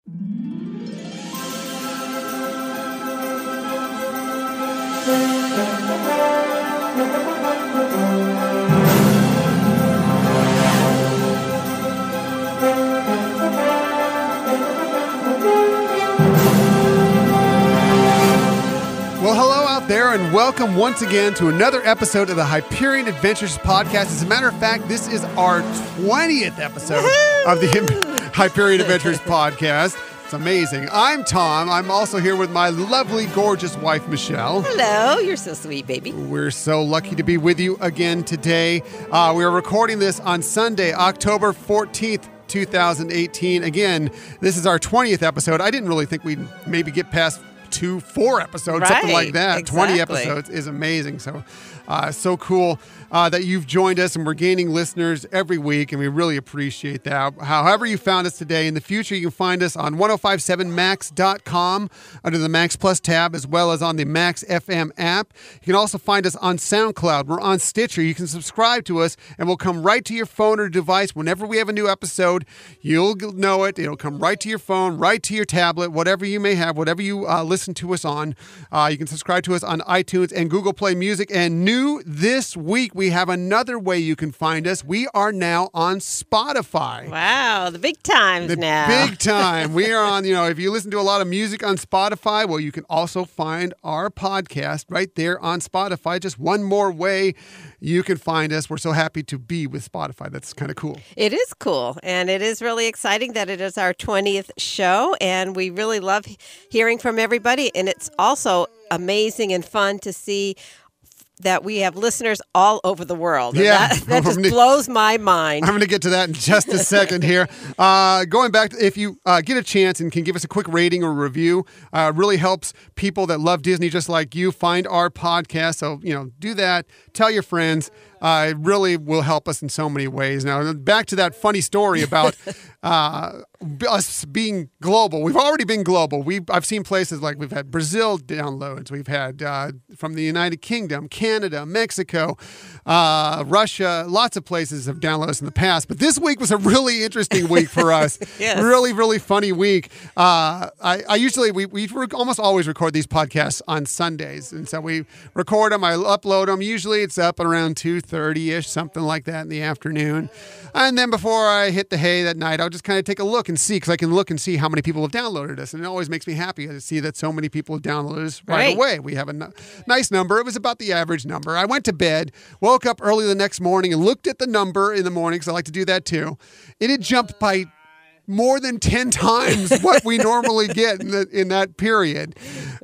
Well, hello out there, and welcome once again to another episode of the Hyperion Adventures podcast. As a matter of fact, this is our 20th episode of the Hyperion Adventures podcast. It's amazing. I'm Tom. I'm also here with my lovely, gorgeous wife, Michelle. Hello. You're so sweet, baby. We're so lucky to be with you again today. We are recording this on Sunday, October 14th, 2018. Again, this is our 20th episode. I didn't really think we'd maybe get past 4 episodes, something like that. Exactly. 20 episodes is amazing. So cool that you've joined us, and we're gaining listeners every week, and we really appreciate that. However you found us today, in the future, you can find us on 1057max.com under the Max Plus tab, as well as on the Max FM app. You can also find us on SoundCloud. We're on Stitcher. You can subscribe to us, and we'll come right to your phone or device. Whenever we have a new episode, you'll know it. It'll come right to your phone, right to your tablet, whatever you may have, whatever you listen to us on. You can subscribe to us on iTunes and Google Play Music. And new this week, we have another way you can find us. We are now on Spotify. Wow, the big times now. Big time. We are on, if you listen to a lot of music on Spotify, well, you can also find our podcast right there on Spotify. Just one more way you can find us. We're so happy to be with Spotify. That's kind of cool. It is cool, and it is really exciting that it is our 20th show, and we really love hearing from everybody, and it's also amazing and fun to see that we have listeners all over the world. Yeah. That just blows my mind. I'm going to get to that in just a second here. Going back, if you get a chance and can give us a quick rating or review, really helps people that love Disney just like you find our podcast. So, do that. Tell your friends. It really will help us in so many ways. Now, back to that funny story about us being global. We've already been global. I've seen places like we've had Brazil downloads. We've had from the United Kingdom, Canada, Mexico, Russia. Lots of places have downloaded us in the past. But this week was a really interesting week for us. Yes. Really, really funny week. I usually, we almost always record these podcasts on Sundays. And so we record them. I upload them. Usually it's up around 2:30-ish, something like that in the afternoon. And then before I hit the hay that night, I'll just kind of take a look and see, because I can look and see how many people have downloaded us. And it always makes me happy to see that so many people have downloaded us right away. We have a nice number. It was about the average number. I went to bed, woke up early the next morning and looked at the number in the morning, because I like to do that too. It had jumped by more than 10 times what we normally get in that period.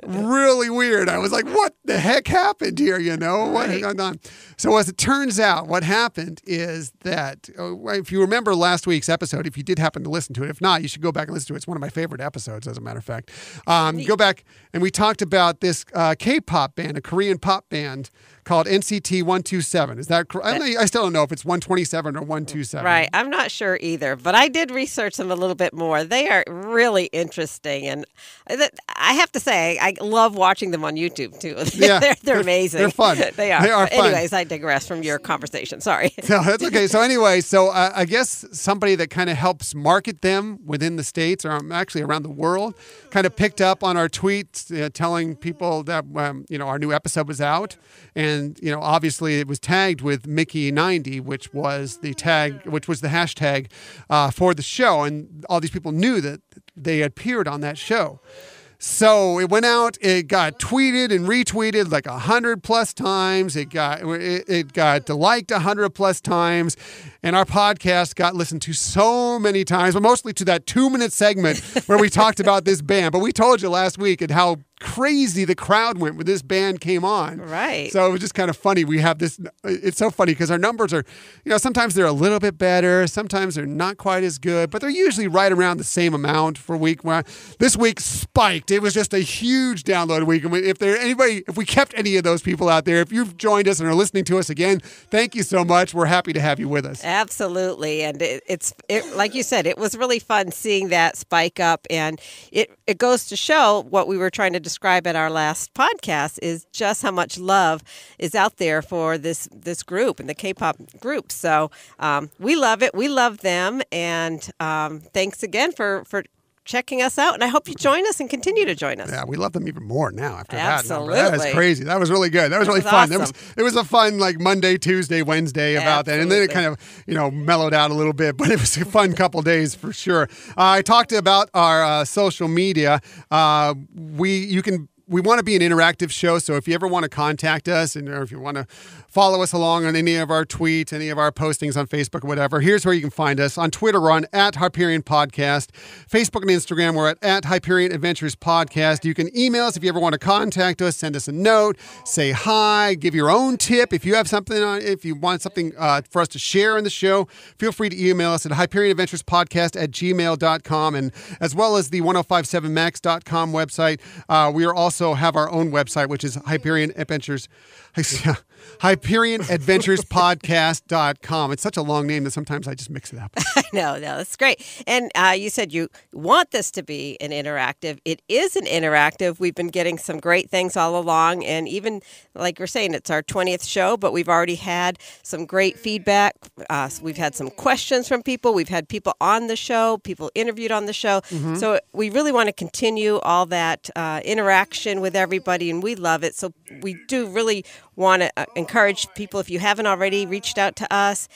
Really weird. I was like, what the heck happened here, What Right. going on? So as it turns out, what happened is that, if you remember last week's episode, if you did happen to listen to it, if not, you should go back and listen to it. It's one of my favorite episodes, as a matter of fact. Go back, and we talked about this K-pop band, a Korean pop band called NCT 127. Is that correct? I still don't know if it's 127 or 127. Right. I'm not sure either, but I did research them a little bit more. They are really interesting, and I have to say, I love watching them on YouTube too. Yeah, they're amazing. They're fun. They are. They are fun. Anyways, I digress from your conversation. Sorry. No, that's okay. So anyway, I guess somebody that kind of helps market them within the States, or actually around the world, kind of picked up on our tweets telling people that our new episode was out. And, obviously it was tagged with Mickey90, which was the hashtag for the show. And all these people knew that they had appeared on that show. So it went out, it got tweeted and retweeted like 100+ times. It got liked 100+ times. And our podcast got listened to so many times, but mostly to that 2-minute segment where we talked about this band. But we told you last week and how crazy the crowd went when this band came on. Right. So it was just kind of funny. We have this, it's so funny because our numbers are, sometimes they're a little bit better, sometimes they're not quite as good, but they're usually right around the same amount for a week. This week spiked. It was just a huge download week. And if we kept any of those people out there, if you've joined us and are listening to us again, thank you so much. We're happy to have you with us. Absolutely. And it's like you said, it was really fun seeing that spike up. And it goes to show what we were trying to describe at our last podcast is just how much love is out there for this group and the K-pop group. So we love it. We love them. And thanks again for checking us out, and I hope you join us and continue to join us. Yeah, we love them even more now after Absolutely. that number. That is crazy. That was really good. That was really fun. Awesome. It was a fun like Monday, Tuesday, Wednesday about that, and then it kind of mellowed out a little bit, but it was a fun couple days for sure. I talked about our social media. We want to be an interactive show, so if you ever want to contact us or if you want to follow us along on any of our tweets, any of our postings on Facebook or whatever, here's where you can find us. On Twitter, we're on @Hyperion Podcast. Facebook and Instagram, we're at Hyperion Adventures Podcast. You can email us if you ever want to contact us, send us a note, say hi, give your own tip. If you have something if you want something for us to share in the show, feel free to email us at HyperionAdventuresPodcast@gmail.com, and as well as the 1057max.com website. We are also have our own website, which is HyperionAdventurespodcast.com. It's such a long name that sometimes I just mix it up. No, that's great. And you said you want this to be an interactive. It is an interactive. We've been getting some great things all along. And even like we're saying, it's our 20th show, but we've already had some great feedback. We've had some questions from people. We've had people on the show, people interviewed on the show. Mm-hmm. So we really want to continue all that interaction with everybody, and we love it. So we do really want to encourage people, if you haven't already reached out to us,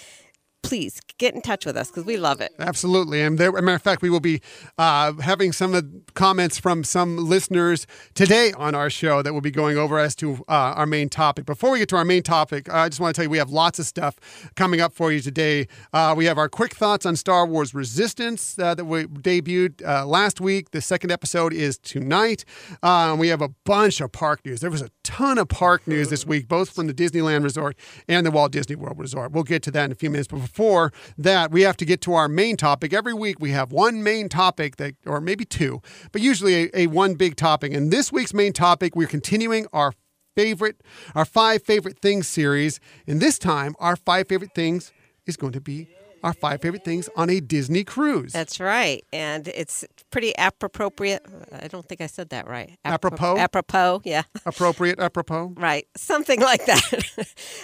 please get in touch with us because we love it. Absolutely. And as a matter of fact, we will be having some of the comments from some listeners today on our show that we'll be going over as to our main topic. Before we get to our main topic, I just want to tell you we have lots of stuff coming up for you today. We have our quick thoughts on Star Wars Resistance that we debuted last week. The second episode is tonight. We have a bunch of park news. There was a ton of park news this week, both from the Disneyland Resort and the Walt Disney World Resort. We'll get to that in a few minutes. But before that, we have to get to our main topic. Every week we have one main topic or maybe two, but usually a one big topic. And this week's main topic, we're continuing our 5 favorite things series. And this time, our 5 favorite things is going to be our 5 favorite things on a Disney cruise. That's right. And it's pretty appropriate. I don't think I said that right. Apropos? Apropos, yeah. Appropriate, apropos? Right. Something like that.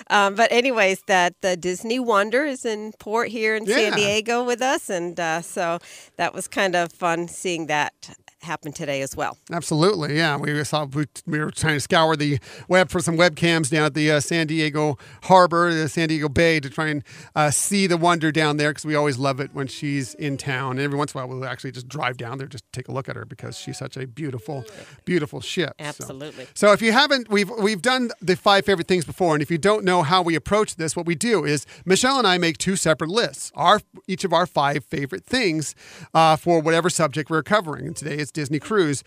But anyways, the Disney Wonder is in port here in San Diego with us. And so that was kind of fun seeing that happen today as well. Absolutely, yeah. We were trying to scour the web for some webcams down at the San Diego Harbor, the San Diego Bay, to try and see the Wonder down there because we always love it when she's in town. And every once in a while, we'll actually just drive down there just to take a look at her because she's such a beautiful, beautiful ship. Absolutely. So if you haven't, we've done the 5 favorite things before, and if you don't know how we approach this, what we do is Michelle and I make 2 separate lists, each of our 5 favorite things for whatever subject we're covering. And today it's Disney Cruise.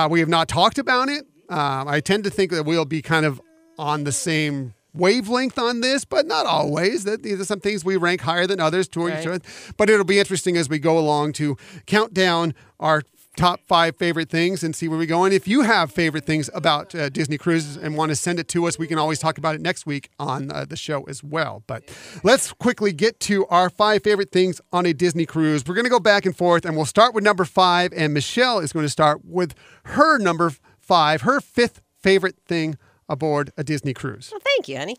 We have not talked about it. I tend to think that we'll be kind of on the same wavelength on this, but not always. There's some things we rank higher than others toward each other. But it'll be interesting as we go along to count down our top 5 favorite things and see where we go. And if you have favorite things about Disney Cruises and want to send it to us, we can always talk about it next week on the show as well. But let's quickly get to our 5 favorite things on a Disney cruise. We're going to go back and forth, and we'll start with number 5, and Michelle is going to start with her number 5, her 5th favorite thing aboard a Disney cruise. Well, thank you, honey.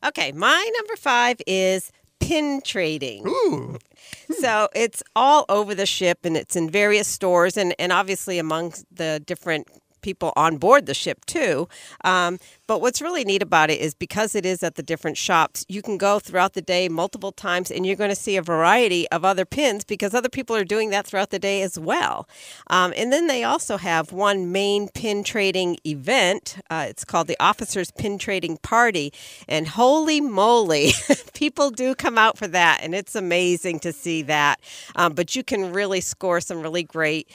Okay, my number 5 is pin trading. Ooh. So it's all over the ship, and it's in various stores, and obviously among the different people on board the ship too. But what's really neat about it is because it is at the different shops, you can go throughout the day multiple times, and you're going to see a variety of other pins because other people are doing that throughout the day as well. And then they also have one main pin trading event. It's called the Officers Pin Trading Party. And holy moly, people do come out for that. And it's amazing to see that. But you can really score some really great,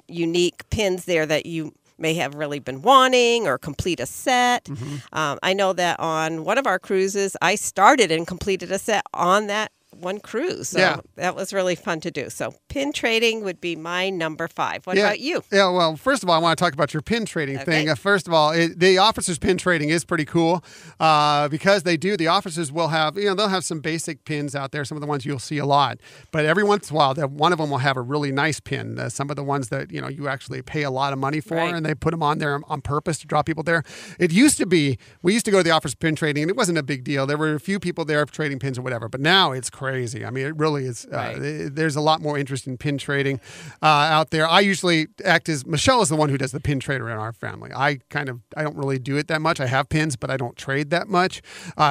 unique pins there that you may have really been wanting or complete a set. Mm-hmm. I know that on one of our cruises, I started and completed a set on that one cruise. So that was really fun to do. So pin trading would be my number 5. What about you? Yeah, well, first of all, I want to talk about your pin trading thing. First of all, the officers pin trading is pretty cool because the officers will have, they'll have some basic pins out there, some of the ones you'll see a lot. But every once in a while, one of them will have a really nice pin. Some of the ones that, you actually pay a lot of money for, and they put them on there on purpose to draw people there. It used to be, we used to go to the officers pin trading, and it wasn't a big deal. There were a few people there trading pins or whatever, but now it's crazy. I mean, it really is. Right. There's a lot more interest in pin trading out there. I usually act as Michelle is the one who does the pin trader in our family. I don't really do it that much. I have pins, but I don't trade that much.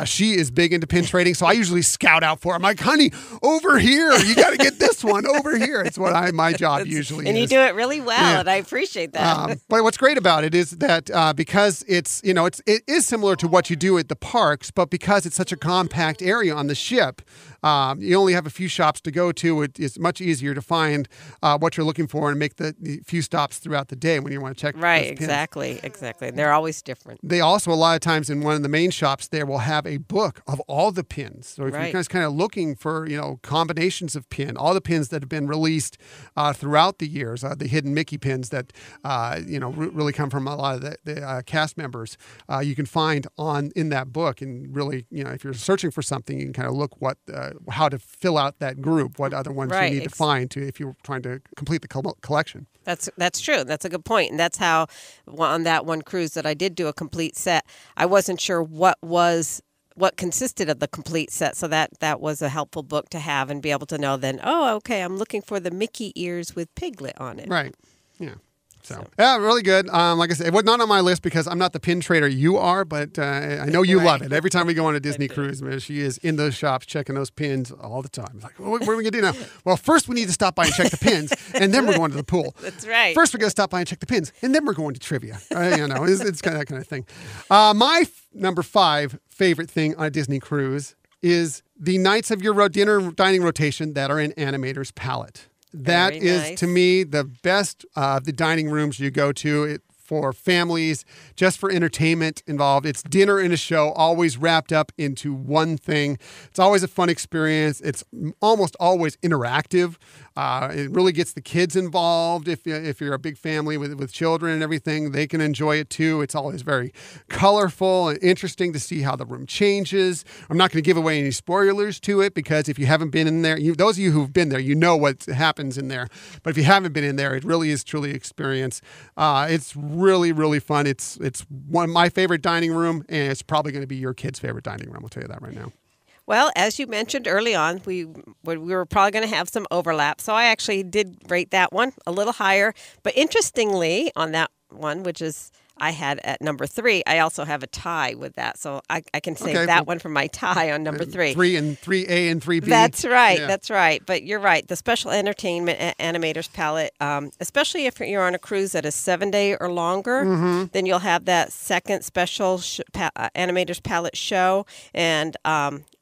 She is big into pin trading, so I usually scout out for her. I'm like, honey, over here, you got to get this one over here. It's what my job usually and is. you do it really well, and I appreciate that. But what's great about it is that because it is similar to what you do at the parks, but because it's such a compact area on the ship, you only have a few shops to go to. It's much easier to find what you're looking for and make the few stops throughout the day when you want to check. Right, those pins. exactly. And they're always different. They also, a lot of times in one of the main shops there, will have a book of all the pins. So if you're kind of looking for, combinations of pin, all the pins that have been released throughout the years, the hidden Mickey pins that, really come from a lot of the cast members, you can find in that book. And really, if you're searching for something, you can kind of look how to fill out that group, what other ones you need to find if you're trying to complete the collection. That's true. That's a good point. And that's how on that one cruise that I did do a complete set, I wasn't sure what consisted of the complete set. So that was a helpful book to have and be able to know then, I'm looking for the Mickey ears with Piglet on it. Right. Yeah. So yeah, really good. Like I said, it was not on my list because I'm not the pin trader you are, but I know you love it. Every time we go on a Disney cruise, man, she is in those shops checking those pins all the time. It's like, what are we gonna do now? Well, first we need to stop by and check the pins, and then we're going to the pool. That's right. First we're gonna stop by and check the pins, and then we're going to trivia. It's kind of that kind of thing. My number 5 favorite thing on a Disney cruise is the nights of your dining rotation that are in Animator's Palette. That is, nice. To me, the best of the dining rooms you go to for families, just for entertainment involved. It's dinner and a show, always wrapped up into one thing. It's always a fun experience. It's almost always interactive. It really gets the kids involved. If you're a big family with children and everything, they can enjoy it too. It's always very colorful and interesting to see how the room changes. I'm not going to give away any spoilers to it because if you haven't been in there, those of you who've been there, you know what happens in there. But if you haven't been in there, it really is truly an experience. It's really, really fun. It's one of my favorite dining room, and it's probably going to be your kid's favorite dining room. I'll tell you that right now. Well, as you mentioned early on, we were probably going to have some overlap. So I actually did rate that one a little higher. But interestingly, on that one, which is I had at number 3, I also have a tie with that. So I can save that one for my tie on number 3. 3 and 3A and 3B. That's right. Yeah. That's right. But you're right. The special entertainment Animator's Palette, especially if you're on a cruise that is 7-day or longer, then you'll have that second special Animator's Palette show. And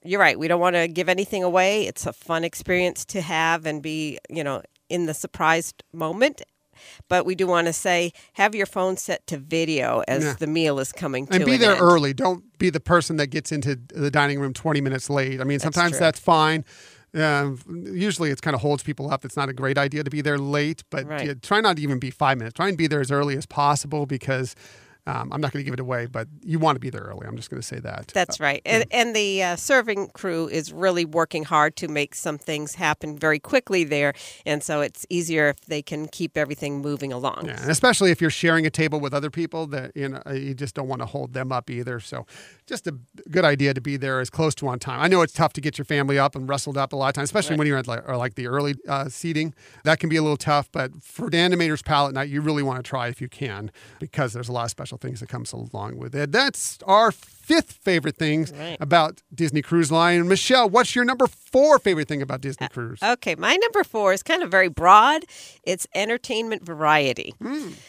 you're right. We don't want to give anything away. It's a fun experience to have and be, in the surprised moment. But we do want to say, have your phone set to video as the meal is coming to an end. And be there early. Don't be the person that gets into the dining room 20 minutes late. I mean, sometimes that's fine. Usually it kind of holds people up. It's not a great idea to be there late, but try not to even be 5 minutes. Try and be there as early as possible because I'm not going to give it away, but you want to be there early. I'm just going to say that. That's right. And the serving crew is really working hard to make some things happen very quickly there. And so it's easier if they can keep everything moving along. Yeah, and especially if you're sharing a table with other people that you just don't want to hold them up either. So just a good idea to be there as close to on time. I know it's tough to get your family up and rustled up a lot of times, especially when you're at like the early seating. That can be a little tough, but for the Animator's Palette night, you really want to try if you can because there's a lot of special things that comes along with it. That's our 5th favorite things about Disney Cruise Line. Michelle, what's your number 4 favorite thing about Disney Cruise? Okay, my number 4 is kind of very broad. It's entertainment variety.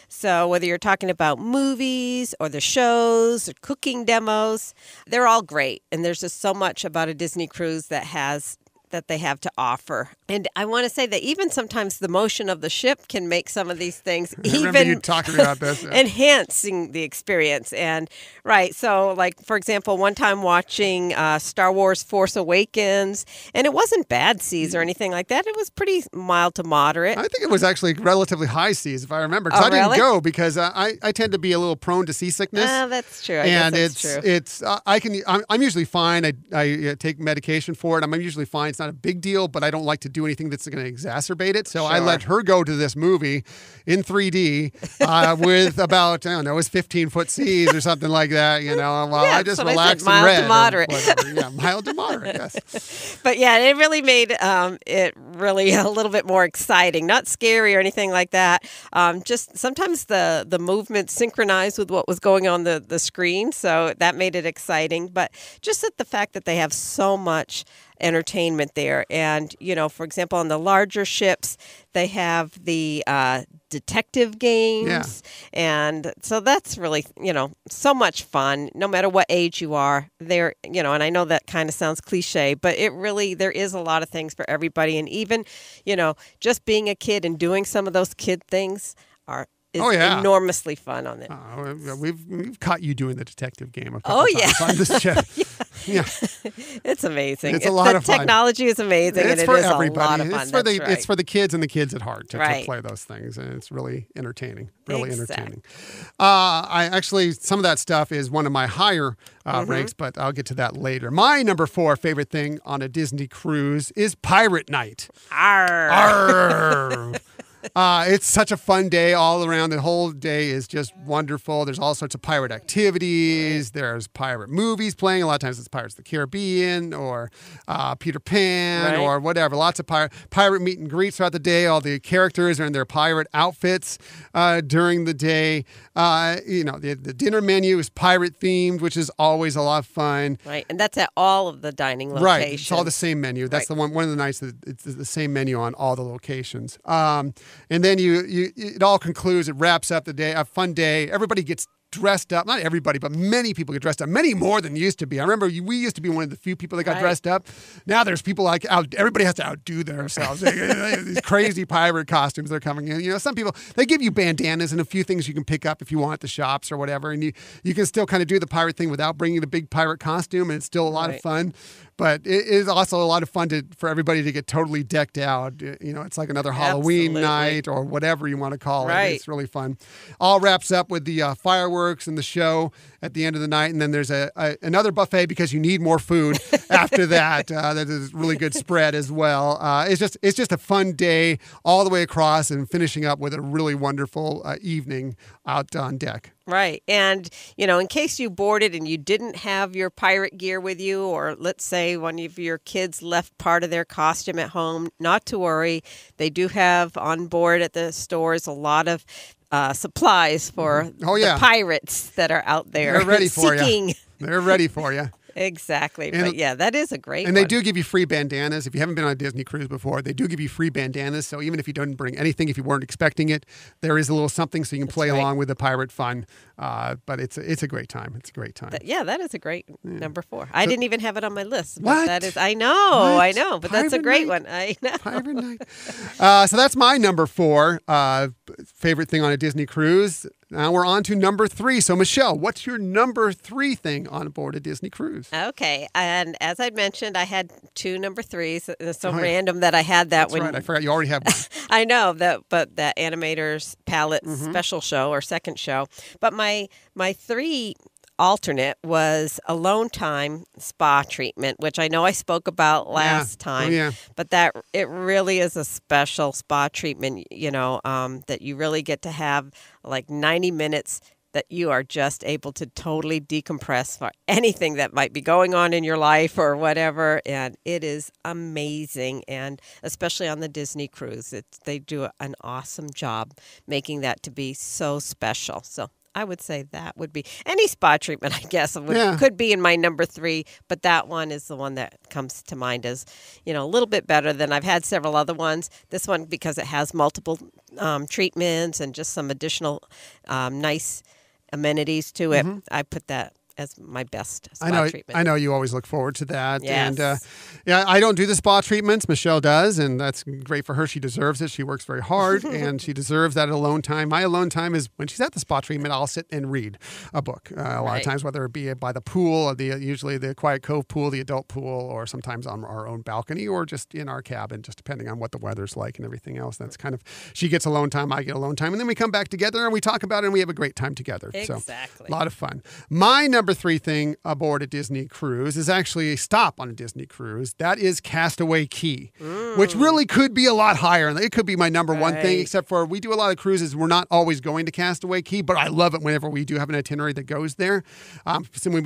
So whether you're talking about movies or the shows or cooking demos, they're all great. And there's just so much about a Disney cruise that they have to offer. And I want to say that even sometimes the motion of the ship can make some of these things even you talking about this. enhancing the experience. And so like, for example, one time watching Star Wars Force Awakens, and it wasn't bad seas or anything like that. It was pretty mild to moderate. I think it was actually relatively high seas, if I remember. I didn't go because I tend to be a little prone to seasickness. That's true. I guess that's true. I'm usually fine. I take medication for it. I'm usually fine It's not a big deal, but I don't like to do anything that's going to exacerbate it. So I Sure. let her go to this movie in 3D with about, I don't know, it was 15-foot seas or something like that, while I just relax and read. Mild to moderate. Yeah, mild to moderate, yes. But yeah, it really made it really a little bit more exciting. Not scary or anything like that. Just sometimes the movement synchronized with what was going on the screen, so that made it exciting. But just the fact that they have so much entertainment there. And, for example, on the larger ships, they have the detective games. Yeah. And so that's really, so much fun, no matter what age you are there, and I know that kind of sounds cliche, but there is a lot of things for everybody. And even, just being a kid and doing some of those kid things is enormously fun on it. We've caught you doing the detective game a couple times on this show. Yeah. It's amazing. It's a lot of fun. The technology is amazing, it's and for it is everybody. a lot of fun. It's for the kids and the kids at heart to Right. play those things, and it's really entertaining. Really Exactly. entertaining. Some of that stuff is one of my higher ranks, but I'll get to that later. My number 4 favorite thing on a Disney cruise is Pirate Night. Arr. Arr. It's such a fun day all around. The whole day is just wonderful. There's all sorts of pirate activities. There's pirate movies playing. A lot of times it's Pirates of the Caribbean or Peter Pan or whatever. Lots of pirate meet and greets throughout the day. All the characters are in their pirate outfits during the day. The dinner menu is pirate themed, which is always a lot of fun. Right, and that's at all of the dining locations. Right, it's all the same menu. That's the one of the nights that it's the same menu on all the locations. And then it all concludes. It wraps up the day. A fun day. Everybody gets dressed up. Not everybody, but many people get dressed up. Many more than used to be. I remember we used to be one of the few people that got dressed up. Now there's people everybody has to outdo themselves. These crazy pirate costumes that are coming in. Some people, they give you bandanas and a few things you can pick up if you want at the shops or whatever. And you can still kind of do the pirate thing without bringing the big pirate costume. And it's still a lot of fun. But it is also a lot of fun for everybody to get totally decked out. It's like another Halloween night or whatever you want to call it. It's really fun. All wraps up with the fireworks and the show at the end of the night. And then there's another buffet because you need more food after that. That is a really good spread as well. It's just a fun day all the way across and finishing up with a really wonderful evening out on deck. Right. And, in case you boarded and you didn't have your pirate gear with you, or let's say one of your kids left part of their costume at home, not to worry. They do have on board at the stores a lot of supplies for the pirates that are out there. They're ready for you. They're ready for you. Exactly. But that is a great one. And they do give you free bandanas. If you haven't been on a Disney cruise before, they do give you free bandanas. So even if you don't bring anything, if you weren't expecting it, there is a little something so you can play along with the pirate fun. But it's a great time. It's a great time. That is a great number 4. I didn't even have it on my list. But what? that is, I know. But that's a great one. I know. Pirate Night. So that's my number 4 favorite thing on a Disney cruise. Now we're on to number 3. So, Michelle, what's your number 3 thing on board a Disney cruise? Okay. And as I mentioned, I had 2 number 3s. It's so random that I had that one. That's right. I forgot you already have one. I know, but that Animator's Palette special show or second show. But my 3 alternate was Alone Time spa treatment, which I know I spoke about last time. But that it really is a special spa treatment, that you really get to have like 90 minutes that you are just able to totally decompress for anything that might be going on in your life or whatever. And it is amazing. And especially on the Disney cruise, they do an awesome job making that to be so special. So I would say that would be any spa treatment, I guess, could be in my number 3. But that one is the one that comes to mind as, a little bit better than I've had several other ones. This one, because it has multiple treatments and just some additional nice amenities to it, I put that as my best spa treatment. I know you always look forward to that. Yes. And I don't do the spa treatments. Michelle does, and that's great for her. She deserves it. She works very hard, and she deserves that alone time. My alone time is when she's at the spa treatment, I'll sit and read a book. A lot of times, whether it be by the pool, or usually the Quiet Cove pool, the adult pool, or sometimes on our own balcony, or just in our cabin, just depending on what the weather's like and everything else. That's kind of, she gets alone time, I get alone time, and then we come back together and we talk about it, and we have a great time together. Exactly. So, a lot of fun. My number number 3 thing aboard a Disney cruise is actually a stop on a Disney cruise. That is Castaway Cay, which really could be a lot higher. It could be my number 1 thing, except for we do a lot of cruises. We're not always going to Castaway Cay, but I love it whenever we do have an itinerary that goes there. So when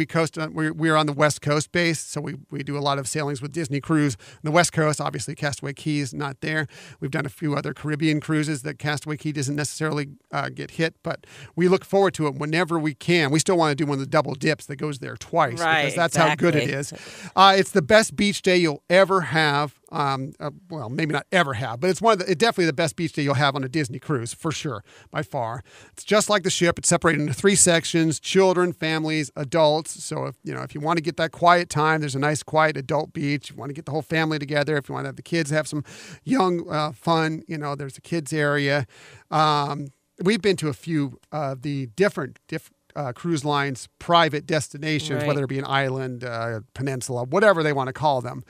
we're on the West Coast base, so we do a lot of sailings with Disney Cruise. On the West Coast, obviously, Castaway Cay is not there. We've done a few other Caribbean cruises that Castaway Cay doesn't necessarily get hit, but we look forward to it whenever we can. We still want to do one of the double dips that goes there twice because that's how good it is. It's the best beach day you'll ever have. Well, maybe not ever have, but it's definitely the best beach day you'll have on a Disney cruise for sure, by far. It's just like the ship. It's separated into 3 sections: children, families, adults. So if you want to get that quiet time, there's a nice quiet adult beach. You want to get the whole family together. If you want to have the kids have some young fun, there's a kids area. We've been to a few of the different cruise lines, private destinations, whether it be an island, peninsula, whatever they want to call them.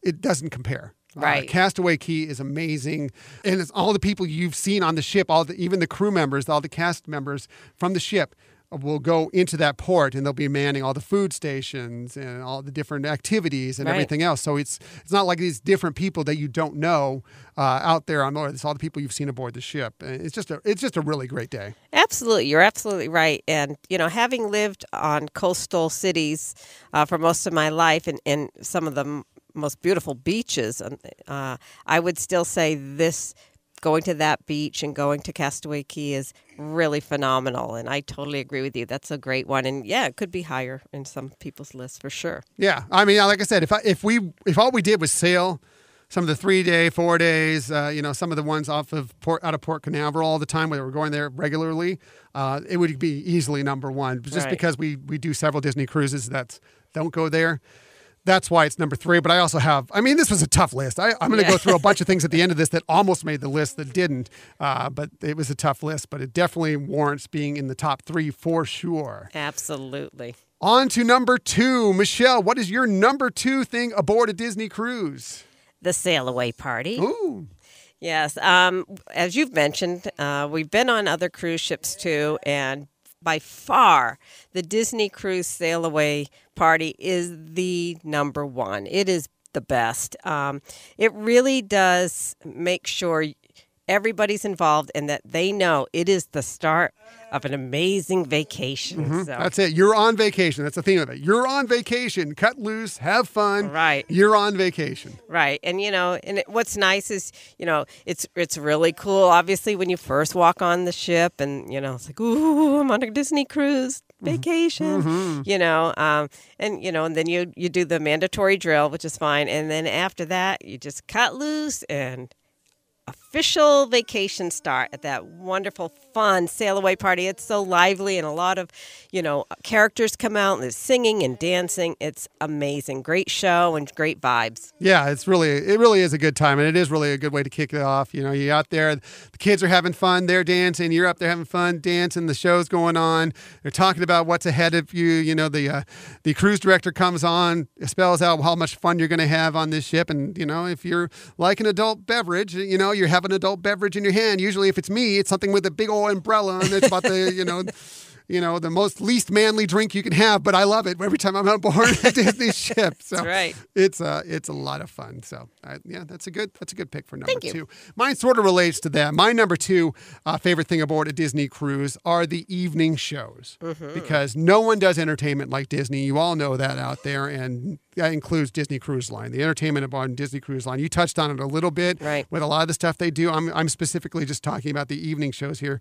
It doesn't compare. Right. Castaway Cay is amazing. And it's all the people you've seen on the ship, even the crew members, all the cast members from the ship will go into that port, and they'll be manning all the food stations and all the different activities and everything else. So it's not like these different people that you don't know out there on board. It's all the people you've seen aboard the ship. And it's just a really great day. Absolutely. You're absolutely right. And, having lived on coastal cities for most of my life and some of the most beautiful beaches, I would still say going to that beach and going to Castaway Cay is really phenomenal. And I totally agree with you. That's a great one. And it could be higher in some people's lists for sure. Yeah. I mean, like I said, if all we did was sail some of the 3-day, 4 days, some of the ones out of Port Canaveral all the time, where we're going there regularly, it would be easily number 1. Just because we do several Disney cruises that don't go there. That's why it's number 3. But I also this was a tough list. I'm going to go through a bunch of things at the end of this that almost made the list that didn't. But it was a tough list. But it definitely warrants being in the top 3 for sure. Absolutely. On to number 2. Michelle, what is your number 2 thing aboard a Disney cruise? The sail away party. Ooh. Yes. As you've mentioned, we've been on other cruise ships too. And by far, the Disney Cruise Sail Away Party is the number 1. It is the best. It really does make sure everybody's involved and that they know it is the start of an amazing vacation. Mm-hmm. So. That's it. You're on vacation. That's the theme of it. You're on vacation. Cut loose. Have fun. Right. You're on vacation. Right. And, what's nice is, it's really cool, obviously, when you first walk on the ship and, it's like, ooh, I'm on a Disney cruise vacation, and then you do the mandatory drill, which is fine. And then after that, you just cut loose and official vacation start at that wonderful, fun sail away party. It's so lively, and a lot of, characters come out and there's singing and dancing. It's amazing. Great show and great vibes. Yeah, it really is a good time, and it is really a good way to kick it off. You're out there, the kids are having fun, they're dancing, you're up there having fun, dancing, the show's going on. They're talking about what's ahead of you. The cruise director comes on, spells out how much fun you're going to have on this ship, and if you're like an adult beverage, you have an adult beverage in your hand. Usually, if it's me, it's something with a big old umbrella, and it's about the the most least manly drink you can have. But I love it every time I'm on board a Disney ship. So that's right. It's a lot of fun. So that's a good pick for number 2. Mine sort of relates to that. My number 2 favorite thing aboard a Disney cruise are the evening shows, because no one does entertainment like Disney. You all know that out there, and that includes Disney Cruise Line. The entertainment aboard Disney Cruise Line. You touched on it a little bit with a lot of the stuff they do. I'm specifically just talking about the evening shows here.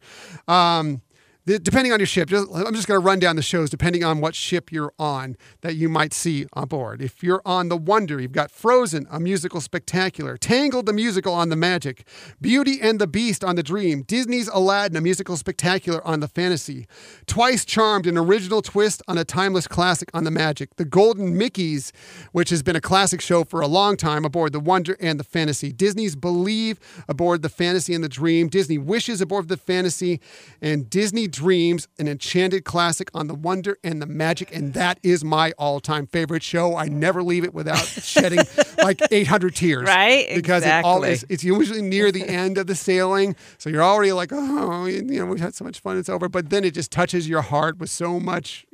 Depending on your ship, I'm just going to run down the shows depending on what ship you're on that you might see on board. If you're on the Wonder, you've got Frozen, a musical spectacular, Tangled, the musical on the Magic, Beauty and the Beast on the Dream, Disney's Aladdin, a musical spectacular on the Fantasy, Twice Charmed, an original twist on a timeless classic on the Magic, The Golden Mickeys, which has been a classic show for a long time aboard the Wonder and the Fantasy, Disney's Believe aboard the Fantasy and the Dream, Disney Wishes aboard the Fantasy, and Disney dreams, an enchanted classic on the wonder and the magic, and that is my all-time favorite show. I never leave it without shedding like 800 tears. Right? Because Exactly. it's usually near the end of the sailing, so you're already like, oh, we've had so much fun, it's over. But then it just touches your heart with so much,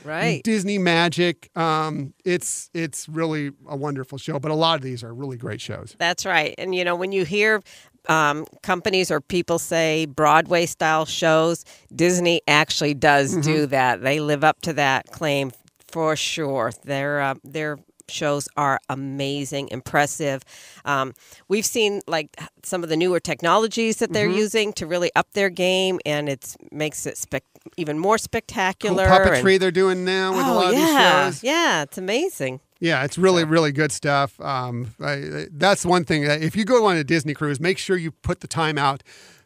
Right. Disney magic. It's really a wonderful show, but a lot of these are really great shows. That's right. And, when you hear companies or people say Broadway style shows, Disney actually does do that. They live up to that claim for sure. Their shows are amazing, impressive. We've seen like some of the newer technologies that they're using to really up their game, and it makes it even more spectacular. Cool puppetry they're doing now with a lot of these shows. Yeah, it's amazing. Yeah, it's really, really good stuff. That's one thing. If you go on a Disney cruise, make sure you put the time out.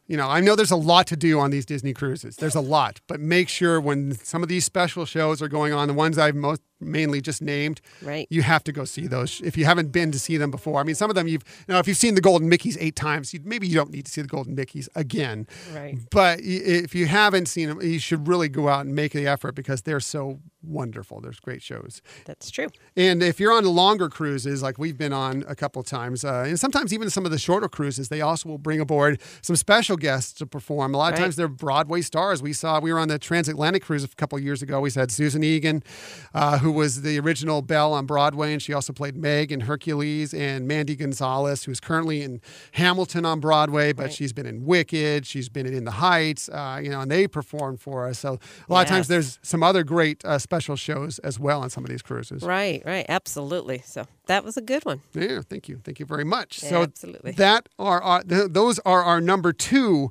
I know there's a lot to do on these Disney cruises. There's a lot. But make sure when some of these special shows are going on, the ones I've mainly just named, right, you have to go see those if you haven't been to see them before. I mean, some of them if you've seen the Golden Mickeys 8 times, maybe you don't need to see the Golden Mickeys again. Right. But if you haven't seen them, you should really go out and make the effort because they're so wonderful. There's great shows. That's true. And if you're on longer cruises, like we've been on a couple of times, and sometimes even some of the shorter cruises, they also will bring aboard some special guests to perform. A lot of times they're Broadway stars. We were on the Transatlantic cruise a couple of years ago. We had Susan Egan, who was the original Belle on Broadway, and she also played Meg in Hercules, and Mandy Gonzalez, who's currently in Hamilton on Broadway, but she's been in Wicked, she's been in The Heights, and they performed for us. So a lot of times there's some other great special shows as well on some of these cruises. Right, absolutely. So that was a good one. Yeah, thank you very much. Yeah, so absolutely. Those are our number 2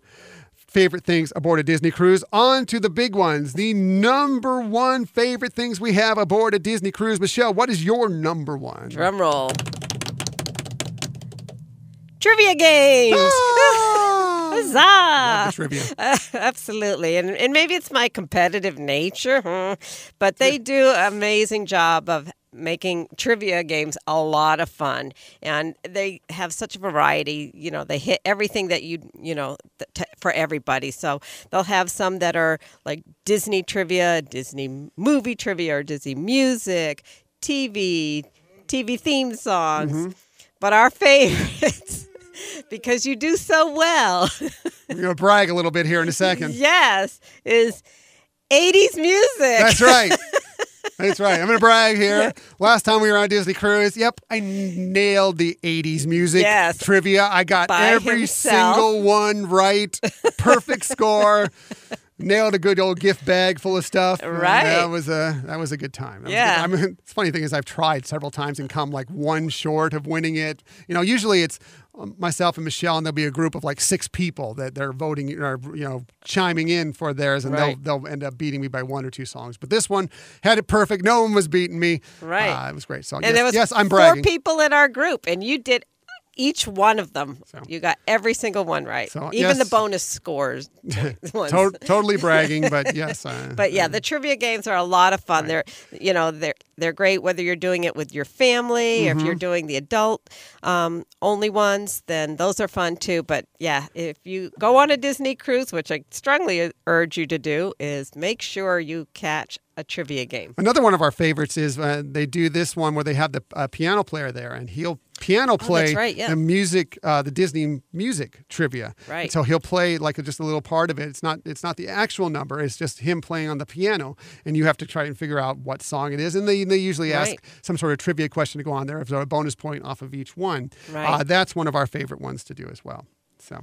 favorite things aboard a Disney cruise. On to the big ones. The number 1 favorite things we have aboard a Disney cruise. Michelle, what is your number 1? Drum roll. Trivia games. Huzzah! Love the trivia. Absolutely. And maybe it's my competitive nature, but they do an amazing job of making trivia games a lot of fun. And they have such a variety. They hit everything that for everybody. So they'll have some that are like Disney trivia, Disney movie trivia, or Disney music, TV theme songs. But our favorites, because you do so well. We're going to brag a little bit here in a second. Yes, is 80s music. That's right. That's right. I'm going to brag here. Last time we were on a Disney cruise, I nailed the 80s music trivia. I got every single one right. Perfect score. Nailed a good old gift bag full of stuff. Right. That was a good time. Yeah. The funny thing is I've tried several times and come like one short of winning it. Usually it's myself and Michelle, and there'll be a group of like 6 people that they're voting or chiming in for theirs, and they'll end up beating me by 1 or 2 songs. But this one had it perfect. No one was beating me. Right. It was great. So and there was I'm bragging. 4 people in our group, and you did each one of them. So, you got every single one right. So, even the bonus scores. Totally bragging, but yes. But yeah, the trivia games are a lot of fun. Right. They're great whether you're doing it with your family or if you're doing the adult only ones, then those are fun too. But yeah, if you go on a Disney cruise, which I strongly urge you to do, is make sure you catch a trivia game. Another one of our favorites is they do this one where they have the piano player there, and he'll piano play the music, the Disney music trivia. Right. And so he'll play like just a little part of it. It's not the actual number. It's just him playing on the piano, and you have to try and figure out what song it is. And they usually ask some sort of trivia question to go on there. If there's a bonus point off of each one. Right. That's one of our favorite ones to do as well. So.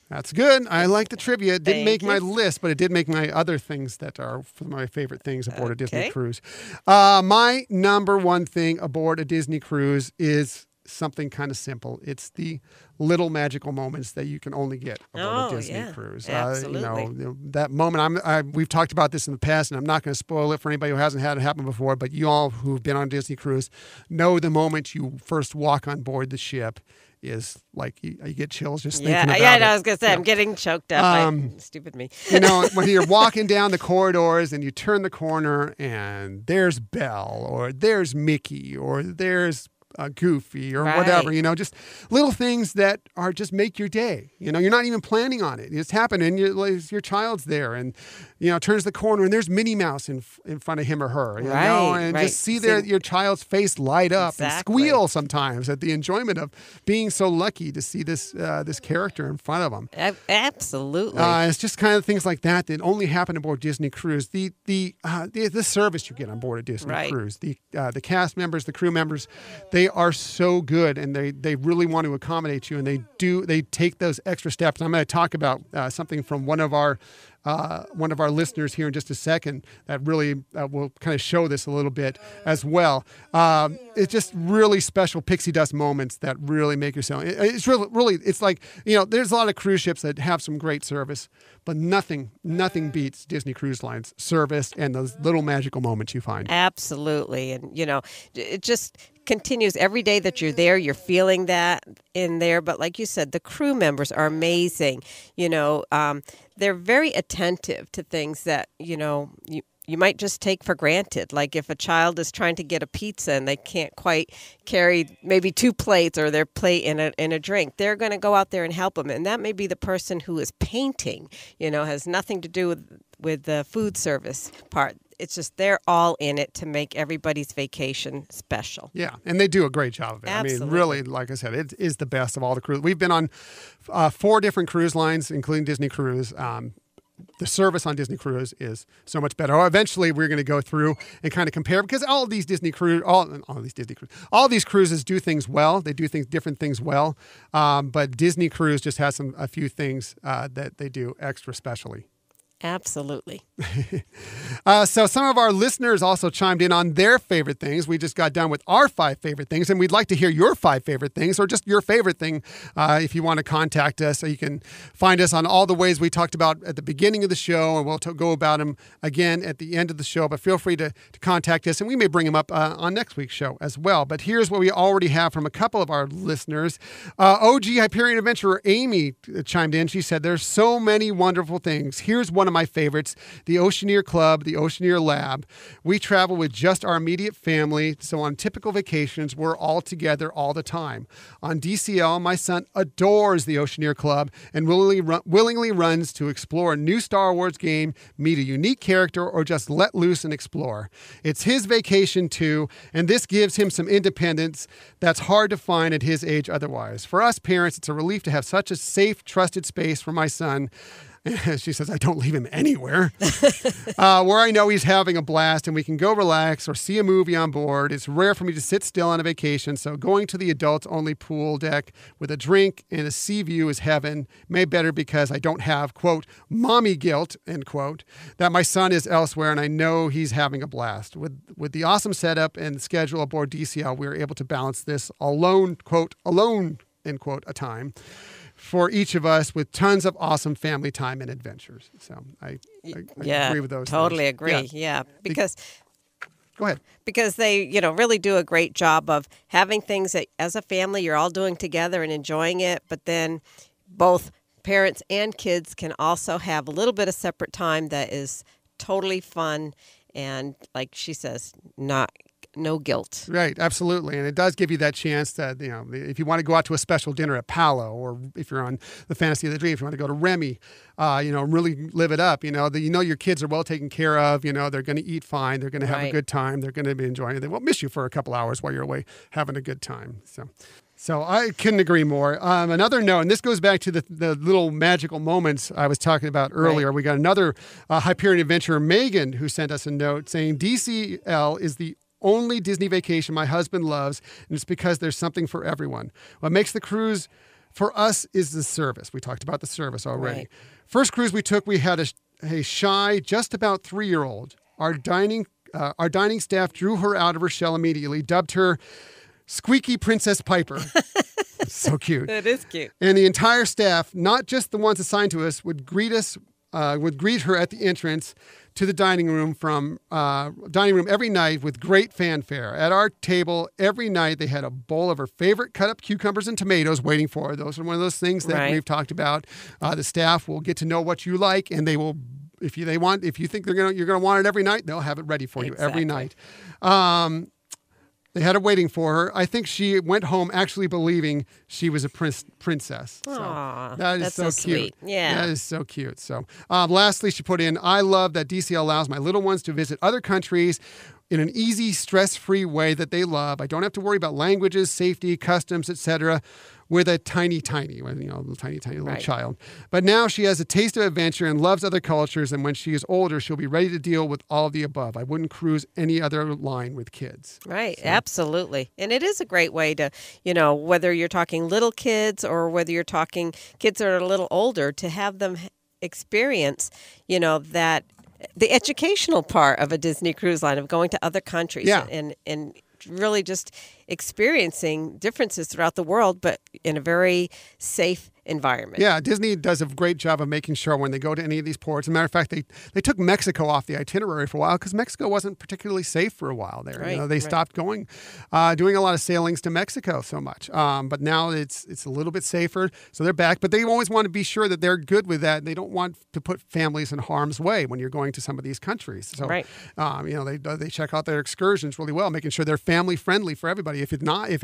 That's good. I like the trivia. It didn't make my list, but it did make my other things that are my favorite things aboard a Disney cruise. My number 1 thing aboard a Disney cruise is something kind of simple. It's the little magical moments that you can only get aboard a Disney cruise. Absolutely. That moment, we've talked about this in the past, and I'm not going to spoil it for anybody who hasn't had it happen before, but you all who've been on a Disney cruise know the moment you first walk on board the ship is like you get chills just thinking about it. I was going to say, I'm getting choked up. Stupid me. When you're walking down the corridors and you turn the corner and there's Belle or there's Mickey or there's goofy or Right. whatever, just little things that are just make your day. You're not even planning on it. It's happening. Your child's there and, turns the corner and there's Minnie Mouse in front of him or her, and Right. just see your child's face light up and squeal sometimes at the enjoyment of being so lucky to see this character in front of them. Absolutely. It's just kind of things like that only happen aboard Disney Cruise. The service you get on board a Disney Cruise, the cast members, the crew members, they are so good and they really want to accommodate you, and they take those extra steps. And I'm going to talk about something from one of our listeners here in just a second that really will kind of show this a little bit as well. It's just really special pixie dust moments that really make you so. It's really, it's like, there's a lot of cruise ships that have some great service, but nothing beats Disney Cruise Line's service and those little magical moments you find. Absolutely. And, it just continues every day that you're there. You're feeling that in there. But like you said, the crew members are amazing. They're very attentive to things that, you might just take for granted. Like if a child is trying to get a pizza and they can't quite carry maybe 2 plates or their plate in a drink, they're going to go out there and help them. And that may be the person who is painting, has nothing to do with the food service part. It's just they're all in it to make everybody's vacation special. Yeah, and they do a great job of it. Absolutely. I mean, really, like I said, it is the best of all the cruise. We've been on 4 different cruise lines, including Disney Cruise. The service on Disney Cruise is so much better. Eventually, we're going to go through and kind of compare, because all these cruises do things well. They do different things well, but Disney Cruise just has a few things that they do extra specially. Absolutely. So some of our listeners also chimed in on their favorite things. We just got done with our 5 favorite things, and we'd like to hear your 5 favorite things, or just your favorite thing. If you want to contact us, so you can find us on all the ways we talked about at the beginning of the show, and we'll go about them again at the end of the show. But feel free to contact us, and we may bring them up on next week's show as well. But here's what we already have from a couple of our listeners. OG Hyperion Adventurer Amy chimed in. She said, "There's so many wonderful things. Here's one of my favorites, the Oceaneer Club, the Oceaneer Lab. We travel with just our immediate family, so on typical vacations, we're all together all the time. On DCL, my son adores the Oceaneer Club and willingly runs to explore a new Star Wars game, meet a unique character, or just let loose and explore. It's his vacation too, and this gives him some independence that's hard to find at his age otherwise. For us parents, it's a relief to have such a safe, trusted space for my son." She says, "I don't leave him anywhere." Where I know he's having a blast and we can go relax or see a movie on board. It's rare for me to sit still on a vacation, so going to the adults-only pool deck with a drink and a sea view is heaven. Made better because I don't have, quote, "mommy guilt," end quote, that my son is elsewhere and I know he's having a blast. With the awesome setup and schedule aboard DCL, we were able to balance this alone, quote, "alone," end quote, a time for each of us, with tons of awesome family time and adventures. So I agree with those. Totally things. agree. Yeah. Because go ahead. Because they, really do a great job of having things that as a family you're all doing together and enjoying it, but then both parents and kids can also have a little bit of separate time that is totally fun and, like she says, no guilt. Right, absolutely. And it does give you that chance that, if you want to go out to a special dinner at Palo, or if you're on the Fantasy of the Dream, if you want to go to Remy, really live it up. Your kids are well taken care of. They're going to eat fine. They're going to have a good time. They're going to be enjoying it. They won't miss you for a couple hours while you're away having a good time. So I couldn't agree more. Another note, and this goes back to the little magical moments I was talking about earlier. Right. We got another Hyperion adventurer, Megan, who sent us a note saying, "DCL is the only Disney vacation my husband loves, and it's because there's something for everyone. What makes the cruise for us is the service." We talked about the service already. Right. First cruise we took, we had a shy, just about 3-year-old. Our dining staff drew her out of her shell immediately, dubbed her Squeaky Princess Piper. So cute. It is cute. And the entire staff, not just the ones assigned to us, would greet her at the entrance to the dining room every night with great fanfare. At our table every night, they had a bowl of her favorite cut-up cucumbers and tomatoes waiting for her. Those are one of those things that we've talked about. The staff will get to know what you like, and they will, if you think you're gonna want it every night, they'll have it ready for you every night. They had her waiting for her. I think she went home actually believing she was a princess. So Aww, that is that's so cute. sweet. Yeah. That is so cute. So lastly, she put in, I love that DC allows my little ones to visit other countries in an easy, stress-free way that they love. I don't have to worry about languages, safety, customs, etc. with a tiny little child. But now she has a taste of adventure and loves other cultures, and when she is older, she'll be ready to deal with all of the above. I wouldn't cruise any other line with kids. Right, so. Absolutely. And it is a great way to, whether you're talking little kids or whether you're talking kids that are a little older, to have them experience, that the educational part of a Disney Cruise Line, of going to other countries and really just experiencing differences throughout the world, but in a very safe environment. Yeah, Disney does a great job of making sure when they go to any of these ports. As a matter of fact, they took Mexico off the itinerary for a while because Mexico wasn't particularly safe for a while there. Right, they stopped doing a lot of sailings to Mexico so much. But now it's a little bit safer, so they're back. But they always want to be sure that they're good with that. They don't want to put families in harm's way when you're going to some of these countries. So, right. They check out their excursions really well, making sure they're family friendly for everybody. If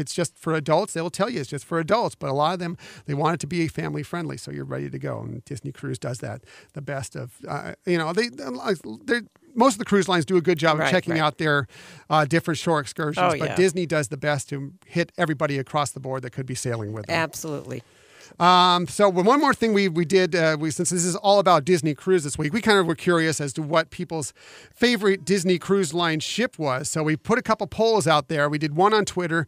it's just for adults, they will tell you it's just for adults. But a lot of them, they want it to be family friendly, so you're ready to go. And Disney Cruise does that the best of. Most of the cruise lines do a good job of checking out their different shore excursions, but Disney does the best to hit everybody across the board that could be sailing with them. Absolutely. So one more thing we did, since this is all about Disney Cruise this week, we kind of were curious as to what people's favorite Disney Cruise Line ship was. So we put a couple polls out there. We did one on Twitter.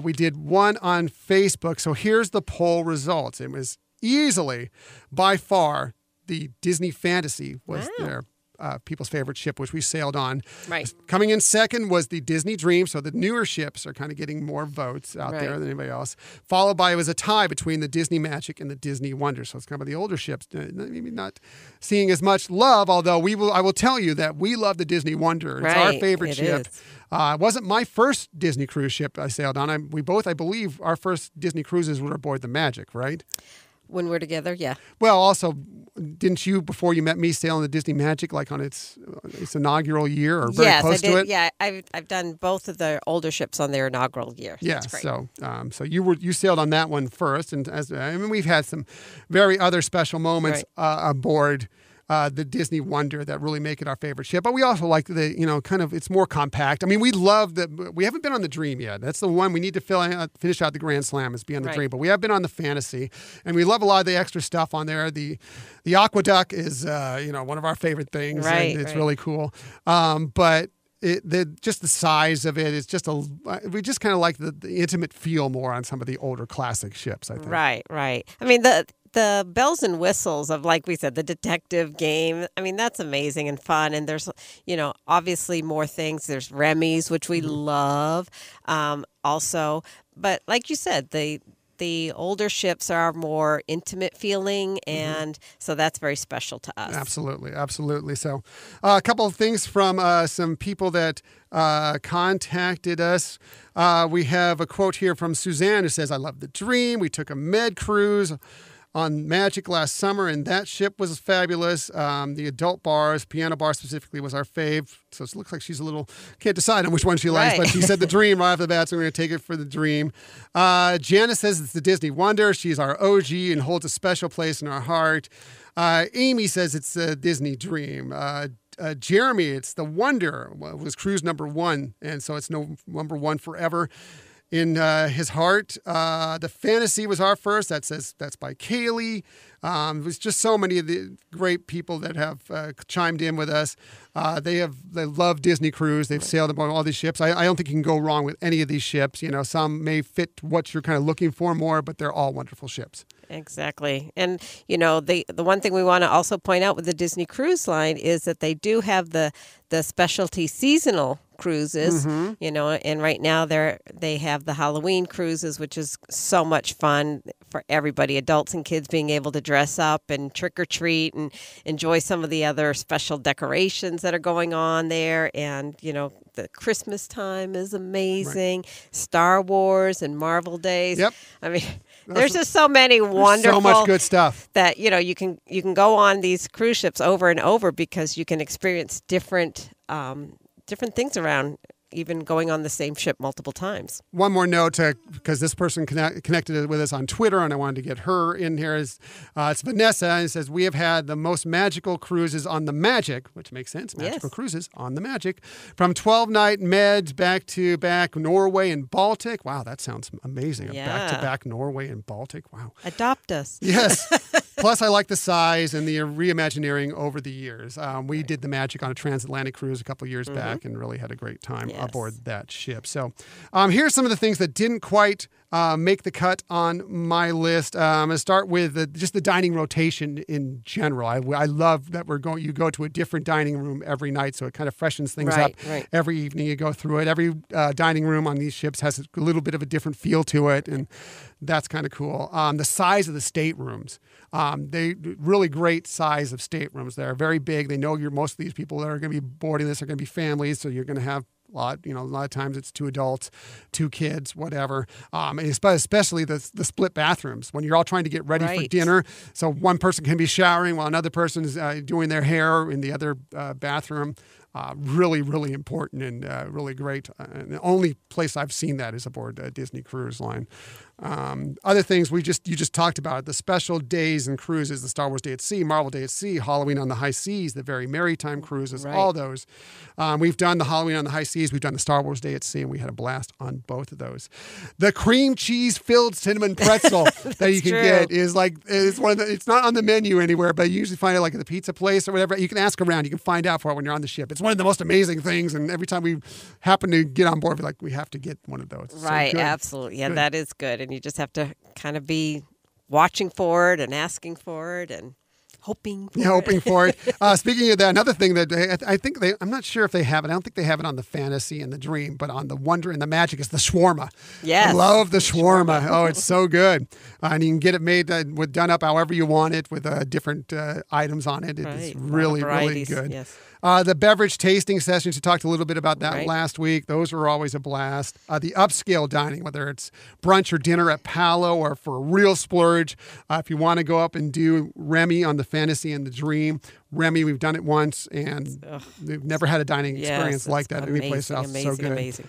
We did one on Facebook. So here's the poll results. It was easily, by far, the Disney Fantasy was their people's favorite ship, which we sailed on. Right. Coming in second was the Disney Dream. So the newer ships are kind of getting more votes out there than anybody else. Followed by, it was a tie between the Disney Magic and the Disney Wonder. So it's kind of the older ships, maybe not seeing as much love, although I will tell you that we love the Disney Wonder. It's our favorite ship. It wasn't my first Disney cruise ship I sailed on. We both, I believe, our first Disney cruises were aboard the Magic, right? When we're together, yeah. Well, also, didn't you, before you met me, sail on the Disney Magic, like on its inaugural year or very close to it? Yeah, I've done both of the older ships on their inaugural year. Yeah, that's great. So you sailed on that one first, and we've had some very other special moments aboard the Disney Wonder that really make it our favorite ship. But we also like it's more compact. I mean, we love that. We haven't been on the Dream yet. That's the one we need to finish out the Grand Slam, is be on the Dream. But we have been on the Fantasy, and we love a lot of the extra stuff on there. The Aqueduct is one of our favorite things. And it's really cool. But just the size of it is just we just kind of like the intimate feel more on some of the older classic ships, I think. Right. I mean, the bells and whistles of, like we said, the detective game. I mean, that's amazing and fun. And there's, obviously more things. There's Remy's, which we love also. But like you said, the older ships are more intimate feeling, and so that's very special to us. Absolutely. So a couple of things from some people that contacted us. We have a quote here from Suzanne who says, I love the Dream. We took a med cruise on Magic last summer, and that ship was fabulous. The adult bars, piano bar specifically, was our fave. So it looks like she's can't decide on which one she likes, but she said the Dream right off the bat, so we're going to take it for the Dream. Janice says it's the Disney Wonder. She's our OG and holds a special place in our heart. Amy says it's the Disney Dream. Jeremy, it's the Wonder. It was cruise number 1, and so it's number 1 forever in his heart. The Fantasy was our first. That's by Kaylee. It was just so many of the great people that have chimed in with us. They love Disney Cruise. They've sailed aboard all these ships. I don't think you can go wrong with any of these ships. Some may fit what you're kind of looking for more, but they're all wonderful ships. Exactly. And, the one thing we want to also point out with the Disney Cruise Line is that they do have the specialty seasonal cruises, and right now they have the Halloween cruises, which is so much fun for everybody, adults and kids, being able to dress up and trick or treat and enjoy some of the other special decorations that are going on there. And, the Christmas time is amazing. Right. Star Wars and Marvel Days. Yep. I mean, there's just so many wonderful, so much good stuff that you can go on these cruise ships over and over because you can experience different things around even going on the same ship multiple times. One more note, because this person connected with us on Twitter, and I wanted to get her in here. It's Vanessa, and it says, we have had the most magical cruises on the Magic, which makes sense, magical cruises on the Magic, from 12-night Meds back-to-back Norway and Baltic. Wow, that sounds amazing. Yeah. Back-to-back Norway and Baltic. Wow. Adopt us. Yes. Plus, I like the size and the reimagineering over the years. We did the Magic on a transatlantic cruise a couple of years back and really had a great time aboard that ship. So here's some of the things that didn't quite make the cut on my list. I'm going to start with just the dining rotation in general. I love that you go to a different dining room every night, so it kind of freshens things up. Right. Every evening you go through it. Every dining room on these ships has a little bit of a different feel to it, and that's kind of cool. The size of the staterooms. They really great size of staterooms. They're very big. They know most of these people that are going to be boarding this are going to be families, so you're going to have a lot of times it's 2 adults, 2 kids, whatever. And especially the split bathrooms when you're all trying to get ready for dinner. So one person can be showering while another person is doing their hair in the other bathroom. Really, really important and really great. And the only place I've seen that is aboard a Disney Cruise Line. Other things you just talked about, the special days and cruises, the Star Wars Day at Sea, Marvel Day at Sea, Halloween on the High Seas, the Very Merry Time cruises, all those. We've done the Halloween on the High Seas, we've done the Star Wars Day at Sea, and we had a blast on both of those. The cream cheese filled cinnamon pretzel that you can get is it's not on the menu anywhere, but you usually find it like at the pizza place or whatever. You can ask around, you can find out for it when you're on the ship. It's one of the most amazing things, and every time we happen to get on board, we're like, we have to get one of those. Right, so absolutely. Yeah, that is good. And you just have to kind of be watching for it and asking for it and hoping for it. Speaking of that, another thing that I think I'm not sure if they have it. I don't think they have it on the Fantasy and the Dream, but on the Wonder and the Magic is the shawarma. Yes. I love the shawarma. Oh, it's so good. And you can get it made done up however you want it with different items on it. It's really, really good. Yes. The beverage tasting sessions, you talked a little bit about that last week. Those are always a blast. The upscale dining, whether it's brunch or dinner at Palo or for a real splurge. If you want to go up and do Remy on the Fantasy and the Dream, Remy, we've done it once, and we've never had a dining experience like that any place else. It's so good. Amazing.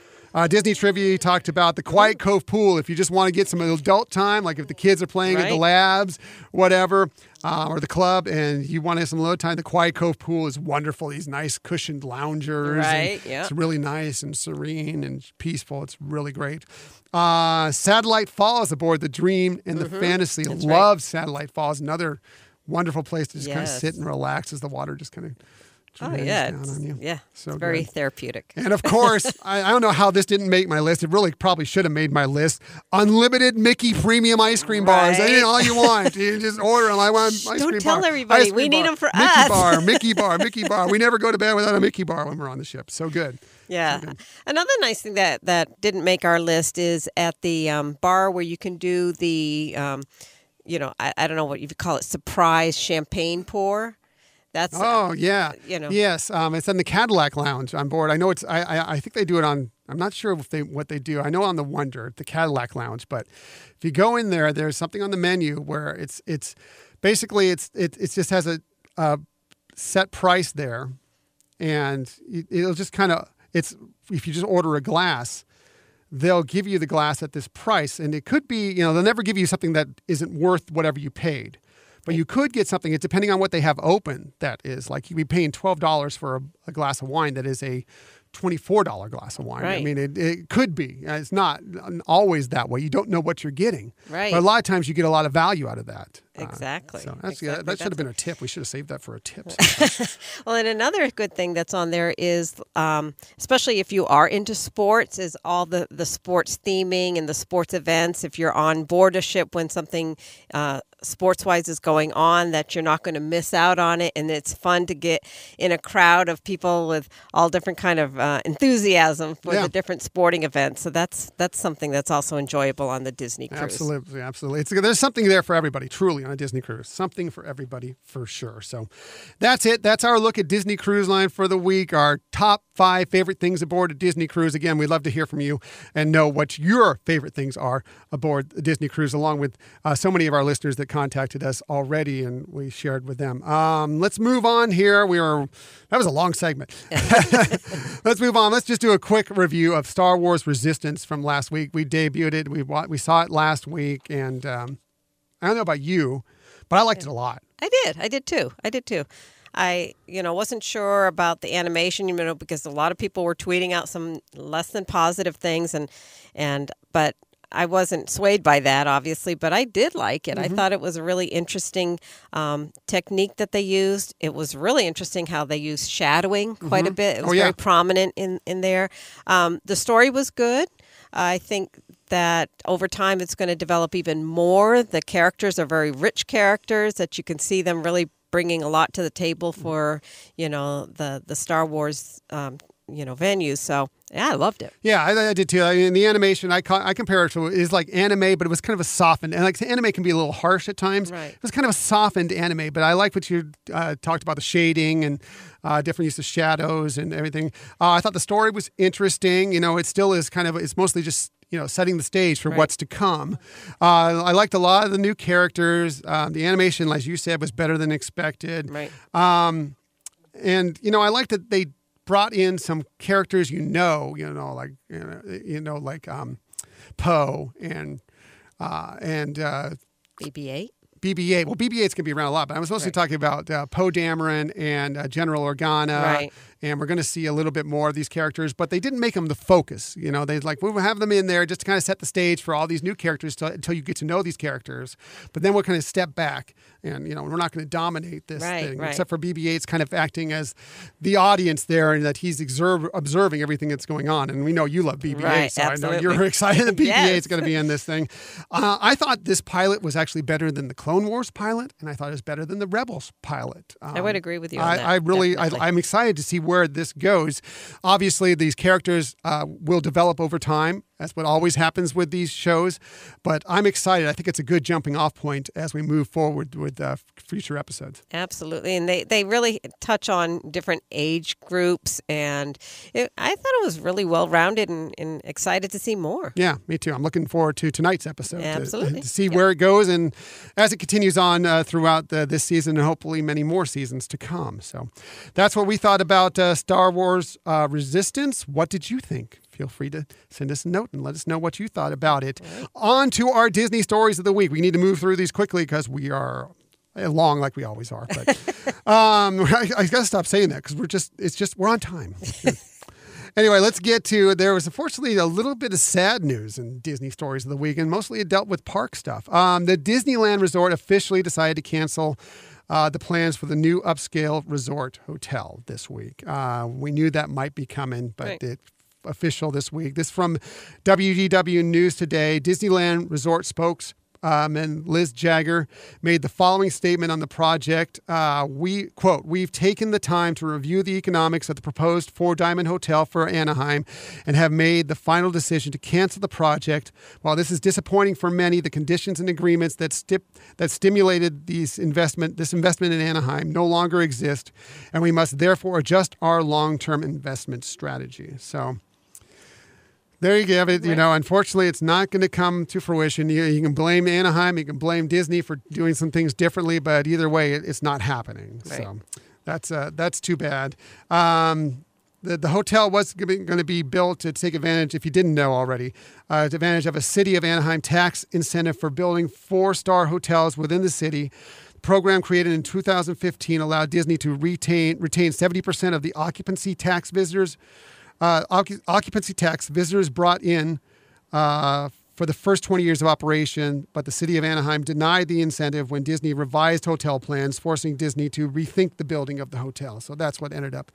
Disney trivia, you talked about the Quiet Cove pool. If you just want to get some adult time, like if the kids are playing at the labs, whatever, or the club, and you want to have some low time, the Quiet Cove pool is wonderful. These nice cushioned loungers. It's really nice and serene and peaceful. It's really great. Satellite Falls aboard the Dream and the Fantasy. Love Satellite Falls. Another wonderful place to just kind of sit and relax as the water just kind of down on you. Yeah, so it's very therapeutic. And of course, I don't know how this didn't make my list. It really probably should have made my list. Unlimited Mickey Premium Ice Cream bars. All you want. You just order them. I want ice cream bar. Don't tell everybody. We need them for us. Mickey bar. We never go to bed without a Mickey bar when we're on the ship. So good. Yeah. Another nice thing that didn't make our list is at the bar where you can do the, I don't know what you call it, surprise champagne pour. That's yes. It's in the Cadillac Lounge on board. I know it's. I think they do it on. I'm not sure what they do. I know on the Wonder, the Cadillac Lounge. But if you go in there, there's something on the menu where it's basically it just has a set price there, and it'll just kind of if you just order a glass, they'll give you the glass at this price, and it could be they'll never give you something that isn't worth whatever you paid. But you could get something, it's depending on what they have open, that is. Like you'd be paying $12 for a glass of wine that is a $24 glass of wine. Right. I mean, it could be. It's not always that way. You don't know what you're getting. Right. But a lot of times you get a lot of value out of that. Exactly. That should have been a tip. We should have saved that for a tip. Well, and another good thing that's on there is, especially if you are into sports, is all the sports theming and the sports events. If you're on board a ship when something sports-wise is going on, that you're not going to miss out on it. And it's fun to get in a crowd of people with all different kind of enthusiasm for the different sporting events. So that's something that's also enjoyable on the Disney cruise. Absolutely. There's something there for everybody, truly, on a Disney cruise. Something for everybody, for sure. So that's it. That's our look at Disney Cruise Line for the week. Our top 5 favorite things aboard a Disney cruise. Again, we'd love to hear from you and know what your favorite things are aboard a Disney cruise, along with so many of our listeners that that contacted us already, and we shared with them. Let's move on here. That was a long segment. Let's move on. Let's just do a quick review of Star Wars Resistance from last week. We debuted it. We saw it last week, and I don't know about you, but I liked it a lot. I did too. I wasn't sure about the animation, because a lot of people were tweeting out some less than positive things, but I wasn't swayed by that, obviously, but I did like it. I thought it was a really interesting technique that they used. It was really interesting how they used shadowing quite a bit. It was very prominent in there. The story was good. I think that over time it's going to develop even more. The characters are very rich characters that you can see them really bringing a lot to the table for, the Star Wars, venues. So, yeah, I loved it. Yeah, I did too. I mean, the animation, I compare it to, is like anime, but it was kind of a softened, and like anime can be a little harsh at times. Right. It was kind of a softened anime, but I like what you talked about, the shading and different use of shadows and everything. I thought the story was interesting. It still is it's mostly just, setting the stage for what's to come. I liked a lot of the new characters. The animation, as you said, was better than expected. Right. And, I liked that they brought in some characters, like Poe and BB-8. BB-8. Well, BB-8's going to be around a lot, but I was mostly talking about Poe Dameron and General Organa. Right. And we're going to see a little bit more of these characters, but they didn't make them the focus. We'll have them in there just to kind of set the stage for all these new characters until you get to know these characters. But then we'll kind of step back and, we're not going to dominate this thing, except for BB-8's kind of acting as the audience there, and that he's observing everything that's going on. And we know you love BB-8, so absolutely. I know you're excited that BB-8 Yes. is going to be in this thing. I thought this pilot was actually better than the Clone Wars pilot, and I thought it was better than the Rebels pilot. I would agree with you on that. I'm excited to see where this goes. Obviously, these characters will develop over time. That's what always happens with these shows. But I'm excited. I think it's a good jumping off point as we move forward with future episodes. Absolutely. And they really touch on different age groups. And I thought it was really well-rounded and excited to see more. Yeah, me too. I'm looking forward to tonight's episode Absolutely. to see where it goes and as it continues on throughout this season and hopefully many more seasons to come. So that's what we thought about Star Wars Resistance. What did you think? Feel free to send us a note and let us know what you thought about it. Right. On to our Disney stories of the week. We need to move through these quickly because we are long like we always are. But I got to stop saying that because we're on time. Anyway, let's get to, there was unfortunately a little bit of sad news in Disney stories of the week, and mostly it dealt with park stuff. The Disneyland Resort officially decided to cancel the plans for the new upscale resort hotel this week. We knew that might be coming, but it official this week. This from WDW news.They. Disneyland Resort spokesman Liz Jagger made the following statement on the project. We've taken the time to review the economics of the proposed Four Diamond Hotel for Anaheim and have made the final decision to cancel the project. While this is disappointing for many, the conditions and agreements that stimulated this investment in Anaheim no longer exist, and we must therefore adjust our long-term investment strategy. So there you have it. Right. Unfortunately, it's not going to come to fruition. You can blame Anaheim, you can blame Disney for doing some things differently, but either way, it's not happening. Right. So that's too bad. The hotel was going to be built to take advantage, if you didn't know already, advantage of a City of Anaheim tax incentive for building 4-star hotels within the city. The program created in 2015 allowed Disney to retain 70% of the occupancy tax visitors brought in for the first 20 years of operation, but the City of Anaheim denied the incentive when Disney revised hotel plans, forcing Disney to rethink the building of the hotel. So that's what ended up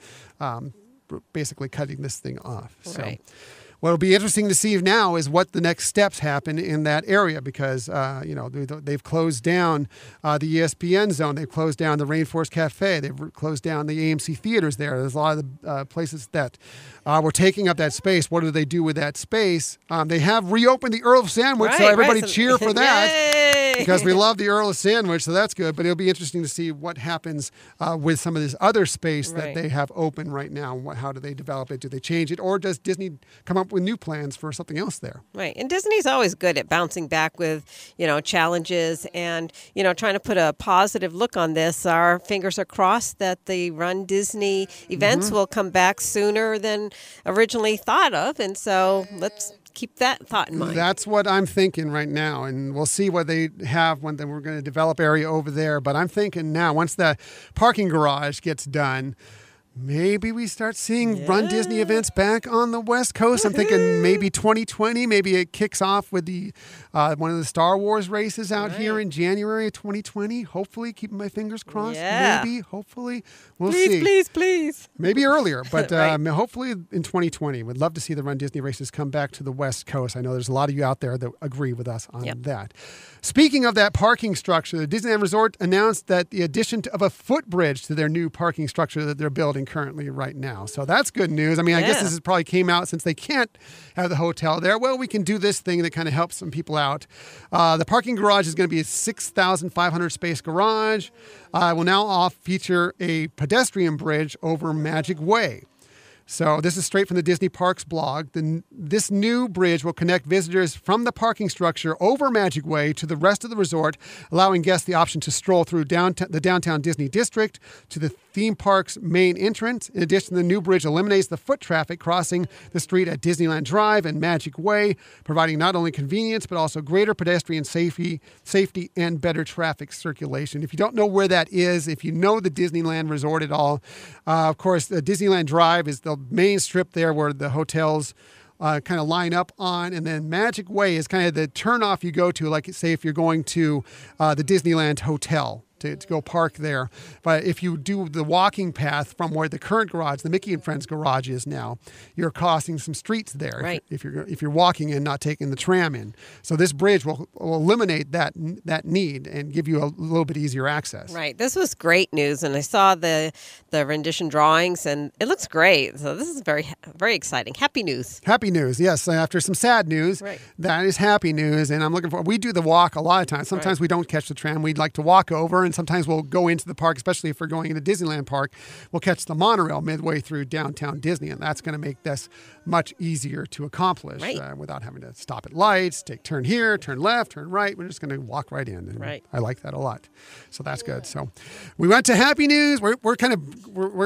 basically cutting this thing off. Right. So what'll be interesting to see now is what the next steps happen in that area, because they've closed down the ESPN zone, they've closed down the Rainforest Cafe, they've closed down the AMC theaters there. There's a lot of the places that were taking up that space. What do they do with that space? They have reopened the Earl Sandwich, so everybody cheer for that. Yay! Yay! Because we love the Earl of Sandwich, so that's good. But it'll be interesting to see what happens with some of this other space that they have open right now. How do they develop it? Do they change it? Or does Disney come up with new plans for something else there? Right. And Disney's always good at bouncing back with, challenges and, trying to put a positive look on this. Our fingers are crossed that the Run Disney events will come back sooner than originally thought of. And so let's keep that thought in mind. That's what I'm thinking right now. And we'll see what they have when we're going to develop area over there. But I'm thinking now, once the parking garage gets done, maybe we start seeing Run Disney events back on the West Coast. I'm thinking maybe 2020. Maybe it kicks off with the one of the Star Wars races out here in January of 2020. Hopefully, keeping my fingers crossed. Yeah. Maybe, hopefully, we'll see. Please. Maybe earlier, but hopefully in 2020. We'd love to see the Run Disney races come back to the West Coast. I know there's a lot of you out there that agree with us on that. Speaking of that parking structure, the Disneyland Resort announced that the addition of a footbridge to their new parking structure that they're building currently right now. So that's good news. I mean, I guess this probably came out since they can't have the hotel there. Well, we can do this thing that kind of helps some people out. The parking garage is going to be a 6,500 space garage. Will now feature a pedestrian bridge over Magic Way. So this is straight from the Disney Parks blog. This new bridge will connect visitors from the parking structure over Magic Way to the rest of the resort, allowing guests the option to stroll through the downtown Disney district to the theme park's main entrance. In addition, the new bridge eliminates the foot traffic crossing the street at Disneyland Drive and Magic Way, providing not only convenience but also greater pedestrian safety and better traffic circulation. If you don't know where that is, if you know the Disneyland Resort at all, of course, the Disneyland Drive is the main strip there where the hotels kind of line up on, and then Magic Way is kind of the turnoff you go to, like say if you're going to the Disneyland Hotel to go park there. But if you do the walking path from where the current garage, the Mickey and Friends garage is now, you're crossing some streets there. Right. If you're walking in, not taking the tram in. So this bridge will eliminate that need and give you a little bit easier access. Right. This was great news, and I saw the rendition drawings, and it looks great. So this is very, very exciting. Happy news. Happy news, yes. After some sad news, that is happy news, and I'm looking for. We do the walk a lot of times. Sometimes we don't catch the tram. We'd like to walk over, and sometimes we'll go into the park, especially if we're going into Disneyland Park. We'll catch the monorail midway through downtown Disney, and that's going to make this much easier to accomplish without having to stop at lights, turn here, turn left, turn right. We're just going to walk right in. And I like that a lot. So that's good. So we went to happy news. We're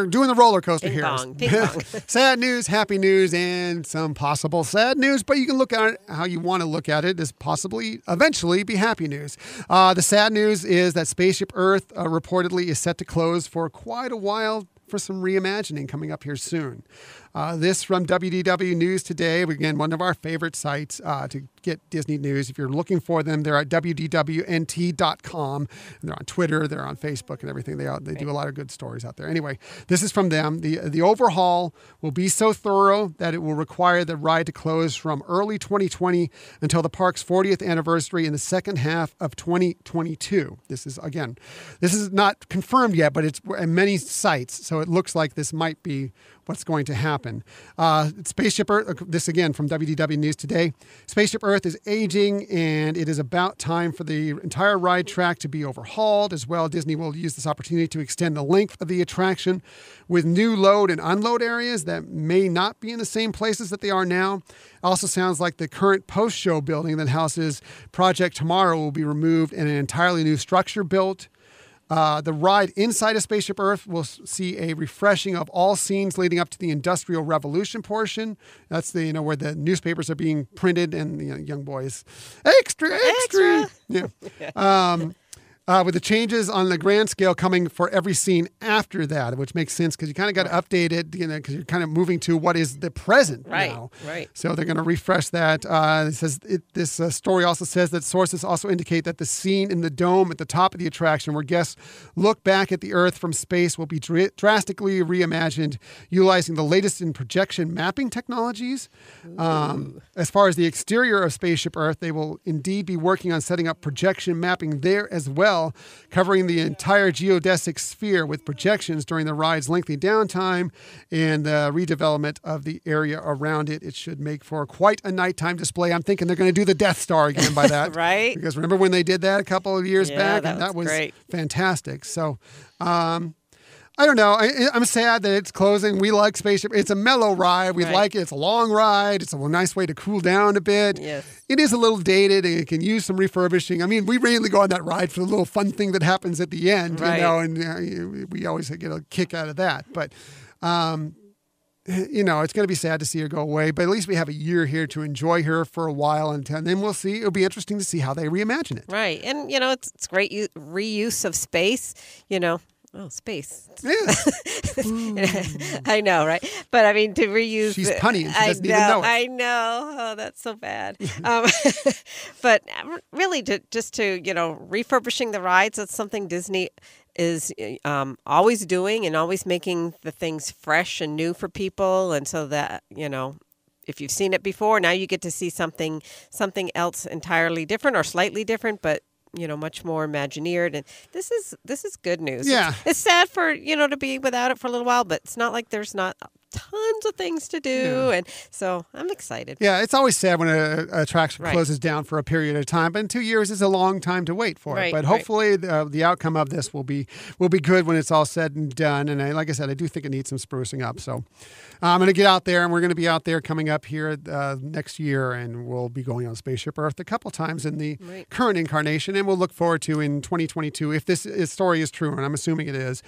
doing the roller coaster here. Ping pong. Sad news, happy news, and some possible sad news, but you can look at it how you want to look at it as possibly eventually be happy news. The sad news is that Spaceship Earth reportedly is set to close for quite a while for some reimagining coming up here soon. This from WDW News Today. Again, one of our favorite sites to get Disney news. If you're looking for them, they're at wdwnt.com. And they're on Twitter, they're on Facebook and everything. They do a lot of good stories out there. Anyway, this is from them. The overhaul will be so thorough that it will require the ride to close from early 2020 until the park's 40th anniversary in the second half of 2022. This is not confirmed yet, but it's in many sites, so it looks like this might be what's going to happen. Spaceship Earth, this again from WDW News Today. Spaceship Earth is aging, and it is about time for the entire ride track to be overhauled. As well, Disney will use this opportunity to extend the length of the attraction with new load and unload areas that may not be in the same places that they are now. Also sounds like the current post-show building that houses Project Tomorrow will be removed and an entirely new structure built. The ride inside of Spaceship Earth will see a refreshing of all scenes leading up to the Industrial Revolution portion. That's where the newspapers are being printed and the young boys, extra. Yeah. With the changes on the grand scale coming for every scene after that, which makes sense because you kind of got to update it, because you're kind of moving to what is the present now. Right. So they're going to refresh that. This story also says that sources also indicate that the scene in the dome at the top of the attraction where guests look back at the Earth from space will be drastically reimagined, utilizing the latest in projection mapping technologies. As far as the exterior of Spaceship Earth, they will indeed be working on setting up projection mapping there as well, Hotel, covering the entire geodesic sphere with projections during the ride's lengthy downtime and the redevelopment of the area around it. It should make for quite a nighttime display. I'm thinking they're going to do the Death Star again by that. Right? Because remember when they did that a couple of years back? And that was great. fantastic. So, I don't know. I'm sad that it's closing. We like Spaceship. It's a mellow ride. We like it. It's a long ride. It's a nice way to cool down a bit. Yes. It is a little dated. It can use some refurbishing. I mean, we mainly go on that ride for the little fun thing that happens at the end, right. and we always get a kick out of that. But, it's going to be sad to see her go away. But at least we have a year here to enjoy her for a while. And then we'll see. It'll be interesting to see how they reimagine it. Right. And, it's great reuse of space, Oh, space. Yeah. I know, right? But I mean, to reuse. She's punny and she doesn't even know it. I know. Oh, that's so bad. But really, refurbishing the rides, that's something Disney is always doing and always making the things fresh and new for people. And so that, if you've seen it before, now you get to see something else entirely different or slightly different, but much more Imagineered, and this is good news. Yeah, it's sad for to be without it for a little while, but it's not like there's not tons of things to do, and so I'm excited. Yeah, it's always sad when an attraction closes down for a period of time, but 2 years is a long time to wait for it. But hopefully, the outcome of this will be good when it's all said and done. And like I said, I do think it needs some sprucing up. So I'm going to get out there, and we're going to be out there coming up here next year, and we'll be going on Spaceship Earth a couple times in the current incarnation, and we'll look forward to in 2022 if this story is true, and I'm assuming it is,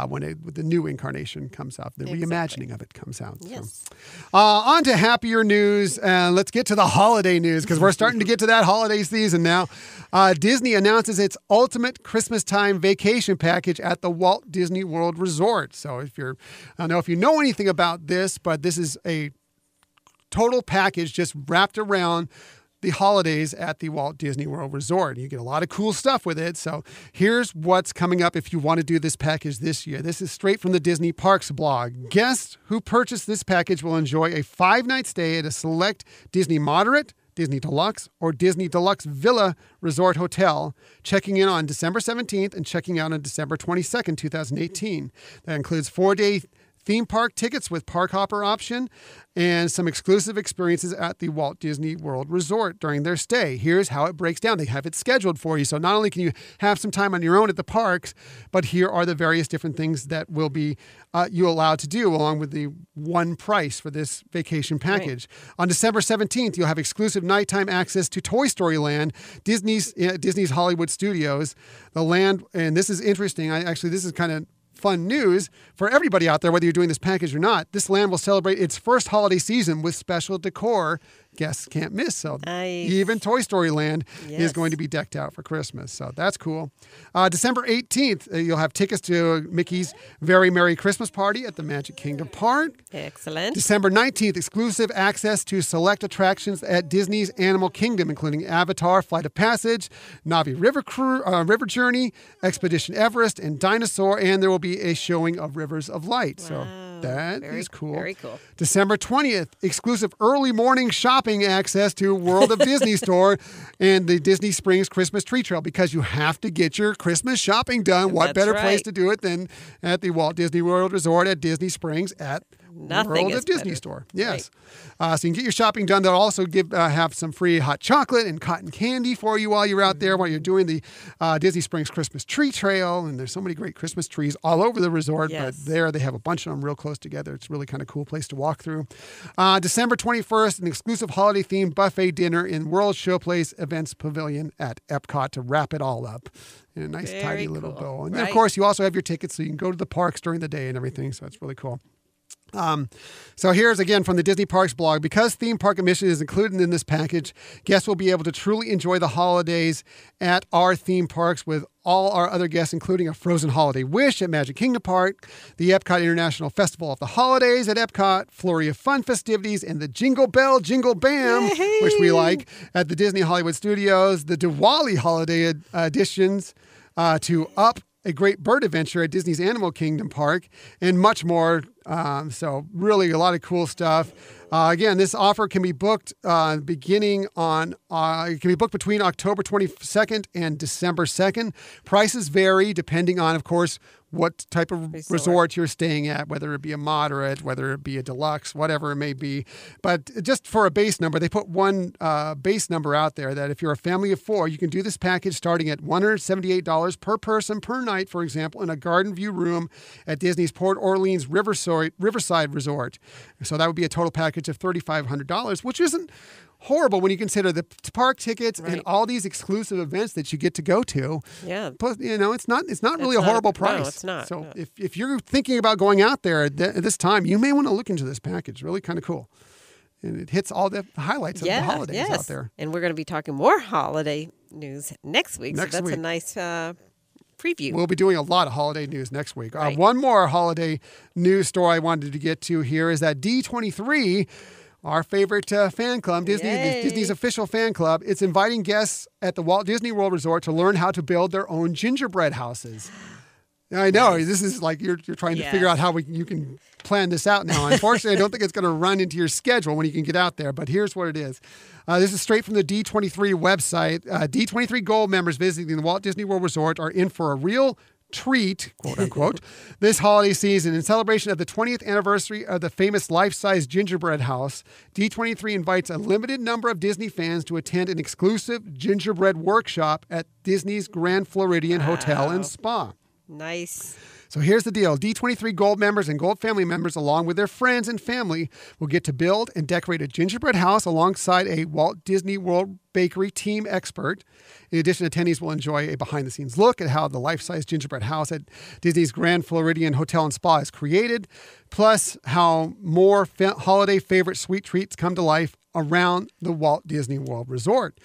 when the new incarnation comes out, the reimagining of it comes out. Yes. So. On to happier news, and let's get to the holiday news because we're starting to get to that holiday season now. Disney announces its ultimate Christmas time vacation package at the Walt Disney World Resort. So I don't know if you know anything about this, but this is a total package just wrapped around the holidays at the Walt Disney World Resort. You get a lot of cool stuff with it. So here's what's coming up if you want to do this package this year. This is straight from the Disney Parks blog. Guests who purchase this package will enjoy a 5-night stay at a select Disney Moderate, Disney Deluxe, or Disney Deluxe Villa Resort Hotel, checking in on December 17th and checking out on December 22nd, 2018. That includes 4-day theme park tickets with park hopper option and some exclusive experiences at the Walt Disney World Resort during their stay. Here's how it breaks down. They have it scheduled for you. So not only can you have some time on your own at the parks, but here are the various different things that will be you allowed to do along with the one price for this vacation package. Right. On December 17th, you'll have exclusive nighttime access to Toy Story Land, Disney's Hollywood Studios. The land, and this is interesting. This is kind of fun news for everybody out there, whether you're doing this package or not. This land will celebrate its first holiday season with special decor guests can't miss. So even Toy Story Land is going to be decked out for Christmas. So that's cool. December 18th, you'll have tickets to Mickey's Very Merry Christmas Party at the Magic Kingdom Park. Excellent. December 19th, exclusive access to select attractions at Disney's Animal Kingdom, including Avatar, Flight of Passage, Na'vi River Journey, Expedition Everest, and Dinosaur. And there will be a showing of Rivers of Light. Wow. So that is cool. Very cool. December 20th, exclusive early morning shopping access to World of Disney Store and the Disney Springs Christmas Tree Trail, because you have to get your Christmas shopping done. What better place to do it than at the Walt Disney World Resort at Disney Springs at World of Disney Store. Yes. Right. So you can get your shopping done. They'll also have some free hot chocolate and cotton candy for you while you're out there, while you're doing the Disney Springs Christmas Tree Trail. And there's so many great Christmas trees all over the resort. Yes. But there they have a bunch of them real close together. It's really kind of cool place to walk through. December 21st, an exclusive holiday-themed buffet dinner in World Showplace Events Pavilion at Epcot to wrap it all up. In a nice, tidy little bow. And then, of course, you also have your tickets so you can go to the parks during the day and everything. So it's really cool. So here's again from the Disney Parks blog. Because theme park admission is included in this package, guests will be able to truly enjoy the holidays at our theme parks with all our other guests, including a Frozen Holiday Wish at Magic Kingdom Park, the Epcot International Festival of the Holidays at Epcot, Flurry of Fun festivities, and the Jingle Bell, Jingle Bam, which we like, at the Disney Hollywood Studios, the Diwali Holiday editions to Up, a Great Bird Adventure at Disney's Animal Kingdom Park, and much more So really a lot of cool stuff. Again, this offer can be booked it can be booked between October 22nd and December 2nd. Prices vary depending on, of course, what type of resort you're staying at, whether it be a moderate, whether it be a deluxe, whatever it may be. But just for a base number, they put one base number out there that if you're a family of 4, you can do this package starting at $178 per person per night, for example, in a garden view room at Disney's Port Orleans Riverside Resort. So that would be a total package of $3,500, which isn't horrible when you consider the park tickets and all these exclusive events that you get to go to. Yeah. Plus, it's not really a horrible price. No, it's not. So no. if you're thinking about going out there at this time, you may want to look into this package. Really kind of cool. And it hits all the highlights of the holidays out there. And we're going to be talking more holiday news next week. So that's a nice preview. We'll be doing a lot of holiday news next week. Right. One more holiday news story I wanted to get to here is that D23, our favorite fan club, Disney's official fan club, it's inviting guests at the Walt Disney World Resort to learn how to build their own gingerbread houses. I know, this is like you're trying to figure out how you can plan this out now. Unfortunately, I don't think it's going to run into your schedule when you can get out there, but here's what it is. This is straight from the D23 website. D23 Gold members visiting the Walt Disney World Resort are in for a real treat, quote unquote, this holiday season. In celebration of the 20th anniversary of the famous life-size gingerbread house, D23 invites a limited number of Disney fans to attend an exclusive gingerbread workshop at Disney's Grand Floridian Hotel and Spa. Nice. So here's the deal. D23 Gold members and Gold family members, along with their friends and family, will get to build and decorate a gingerbread house alongside a Walt Disney World Bakery team expert. In addition, attendees will enjoy a behind-the-scenes look at how the life-size gingerbread house at Disney's Grand Floridian Hotel and Spa is created, plus how more holiday favorite sweet treats come to life around the Walt Disney World Resort.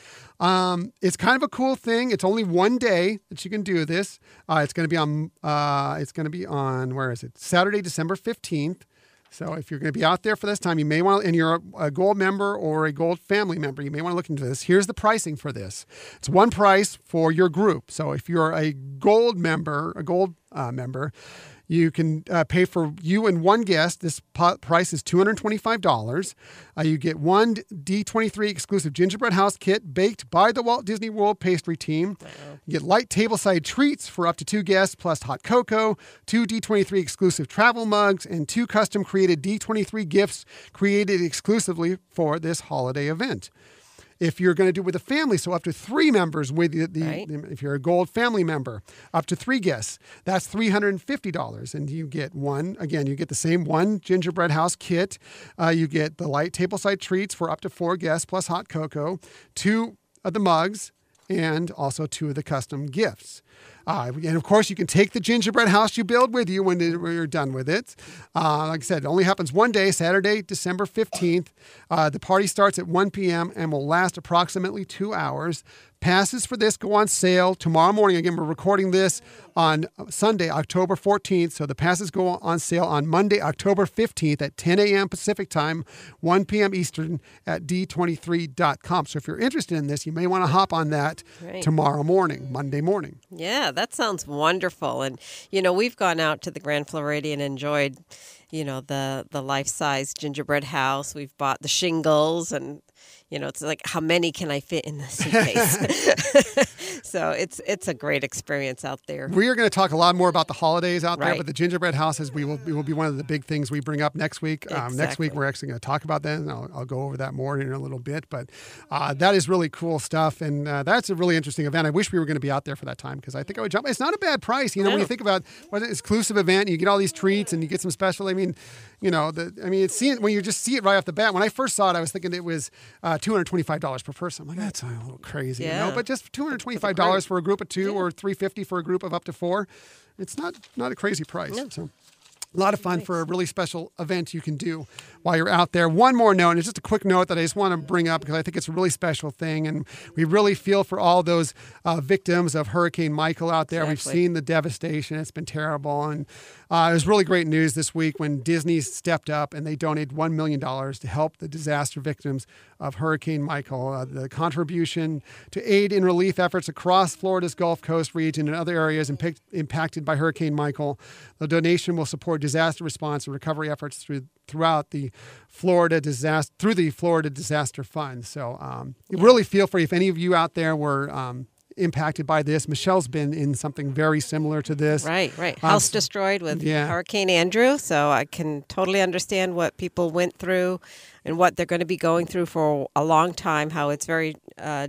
It's kind of a cool thing. It's only one day that you can do this. It's going to be on where is it? Saturday, December 15th. So if you're going to be out there for this time, you may want to, and you're a Gold member or a Gold family member, you may want to look into this. Here's the pricing for this. It's one price for your group. So if you're a Gold member, you can pay for you and one guest. This price is $225. You get one D23 exclusive gingerbread house kit baked by the Walt Disney World pastry team. Wow. You get light tableside treats for up to 2 guests plus hot cocoa, 2 D23 exclusive travel mugs, and 2 custom created D23 gifts created exclusively for this holiday event. If you're going to do it with a family, so up to 3 members with if you're a Gold family member, up to 3 guests, that's $350. And you get you get the same one gingerbread house kit. You get the light tableside treats for up to 4 guests plus hot cocoa, 2 of the mugs, and also 2 of the custom gifts. And of course, you can take the gingerbread house you build with you when you're done with it. Like I said, it only happens one day, Saturday, December 15th. The party starts at 1 p.m. and will last approximately 2 hours. Passes for this go on sale tomorrow morning. Again, we're recording this on Sunday, October 14th. So the passes go on sale on Monday, October 15th at 10 a.m. Pacific time, 1 p.m. Eastern at d23.com. So if you're interested in this, you may want to hop on that tomorrow morning, Monday morning. Yeah, that sounds wonderful. And, we've gone out to the Grand Floridian and enjoyed, the life-size gingerbread house. We've bought the shingles and, it's like, how many can I fit in the suitcase? So it's a great experience out there. We are going to talk a lot more about the holidays out there, but the gingerbread houses will be one of the big things we bring up next week. Exactly. Next week, we're actually going to talk about that, and I'll go over that more in a little bit. But that is really cool stuff, and that's a really interesting event. I wish we were going to be out there for that time because I think I would jump. It's not a bad price. When you think about what an exclusive event, and you get all these treats, and you get some special. When you just see it right off the bat. When I first saw it, I was thinking it was $225 per person. I'm like, that's a little crazy, But just $225 for a group of 2 or $350 for a group of up to 4, it's not a crazy price. No. So a lot of fun for a really special event you can do while you're out there. One more note, and it's just a quick note that I just want to bring up because I think it's a really special thing, and we really feel for all those victims of Hurricane Michael out there. Exactly. We've seen the devastation. It's been terrible, and it was really great news this week when Disney stepped up and they donated $1 million to help the disaster victims of Hurricane Michael. The contribution to aid in relief efforts across Florida's Gulf Coast region and other areas impacted by Hurricane Michael. The donation will support disaster response and recovery efforts throughout the Florida disaster fund. So you really feel for you if any of you out there were impacted by this. Michelle's been in something very similar to this. Right. House destroyed with Hurricane Andrew. So I can totally understand what people went through and what they're going to be going through for a long time, how it's very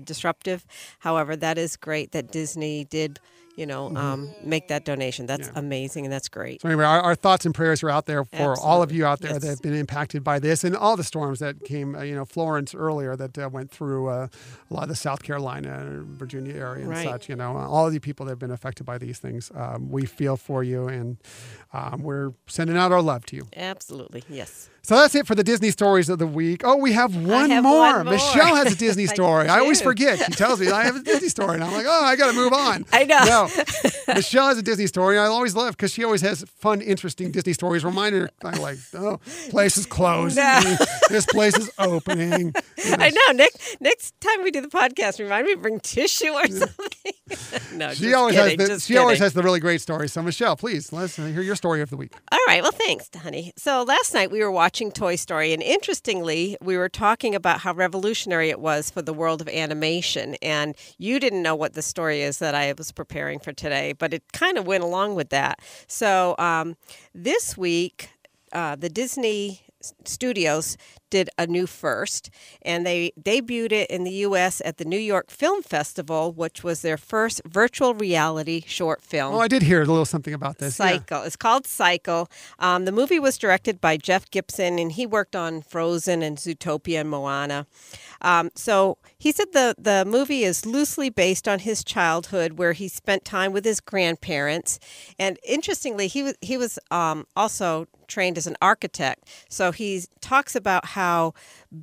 disruptive. However, that is great that Disney did make that donation. That's amazing, and that's great. So anyway, our thoughts and prayers are out there for all of you out there that have been impacted by this and all the storms that came, Florence earlier that went through a lot of the South Carolina, Virginia area and such, all of the people that have been affected by these things. We feel for you, and we're sending out our love to you. Absolutely, yes. So that's it for the Disney stories of the week. Oh, we have one more. Michelle has a Disney story. I always forget. She tells me I have a Disney story, and I'm like, I got to move on. I know. No, Michelle has a Disney story. I always love because she always has fun, interesting Disney stories. Reminder, I'm like, place is closed. No. This place is opening. I know. Next time we do the podcast, remind me to bring tissue or something. No, she always has the really great stories. So Michelle, please let's hear your story of the week. All right. Well, thanks, honey. So last night we were watching Toy Story, and interestingly, we were talking about how revolutionary it was for the world of animation. And you didn't know what the story is that I was preparing for today, but it kind of went along with that. So this week, the Disney Studios did a new first, and they debuted it in the U.S. at the New York Film Festival, which was their first virtual reality short film. Oh, I did hear a little something about this. Cycle. Yeah. It's called Cycle. The movie was directed by Jeff Gibson, and he worked on Frozen and Zootopia and Moana. So he said the movie is loosely based on his childhood, where he spent time with his grandparents. And interestingly, he was also trained as an architect. So he talks about how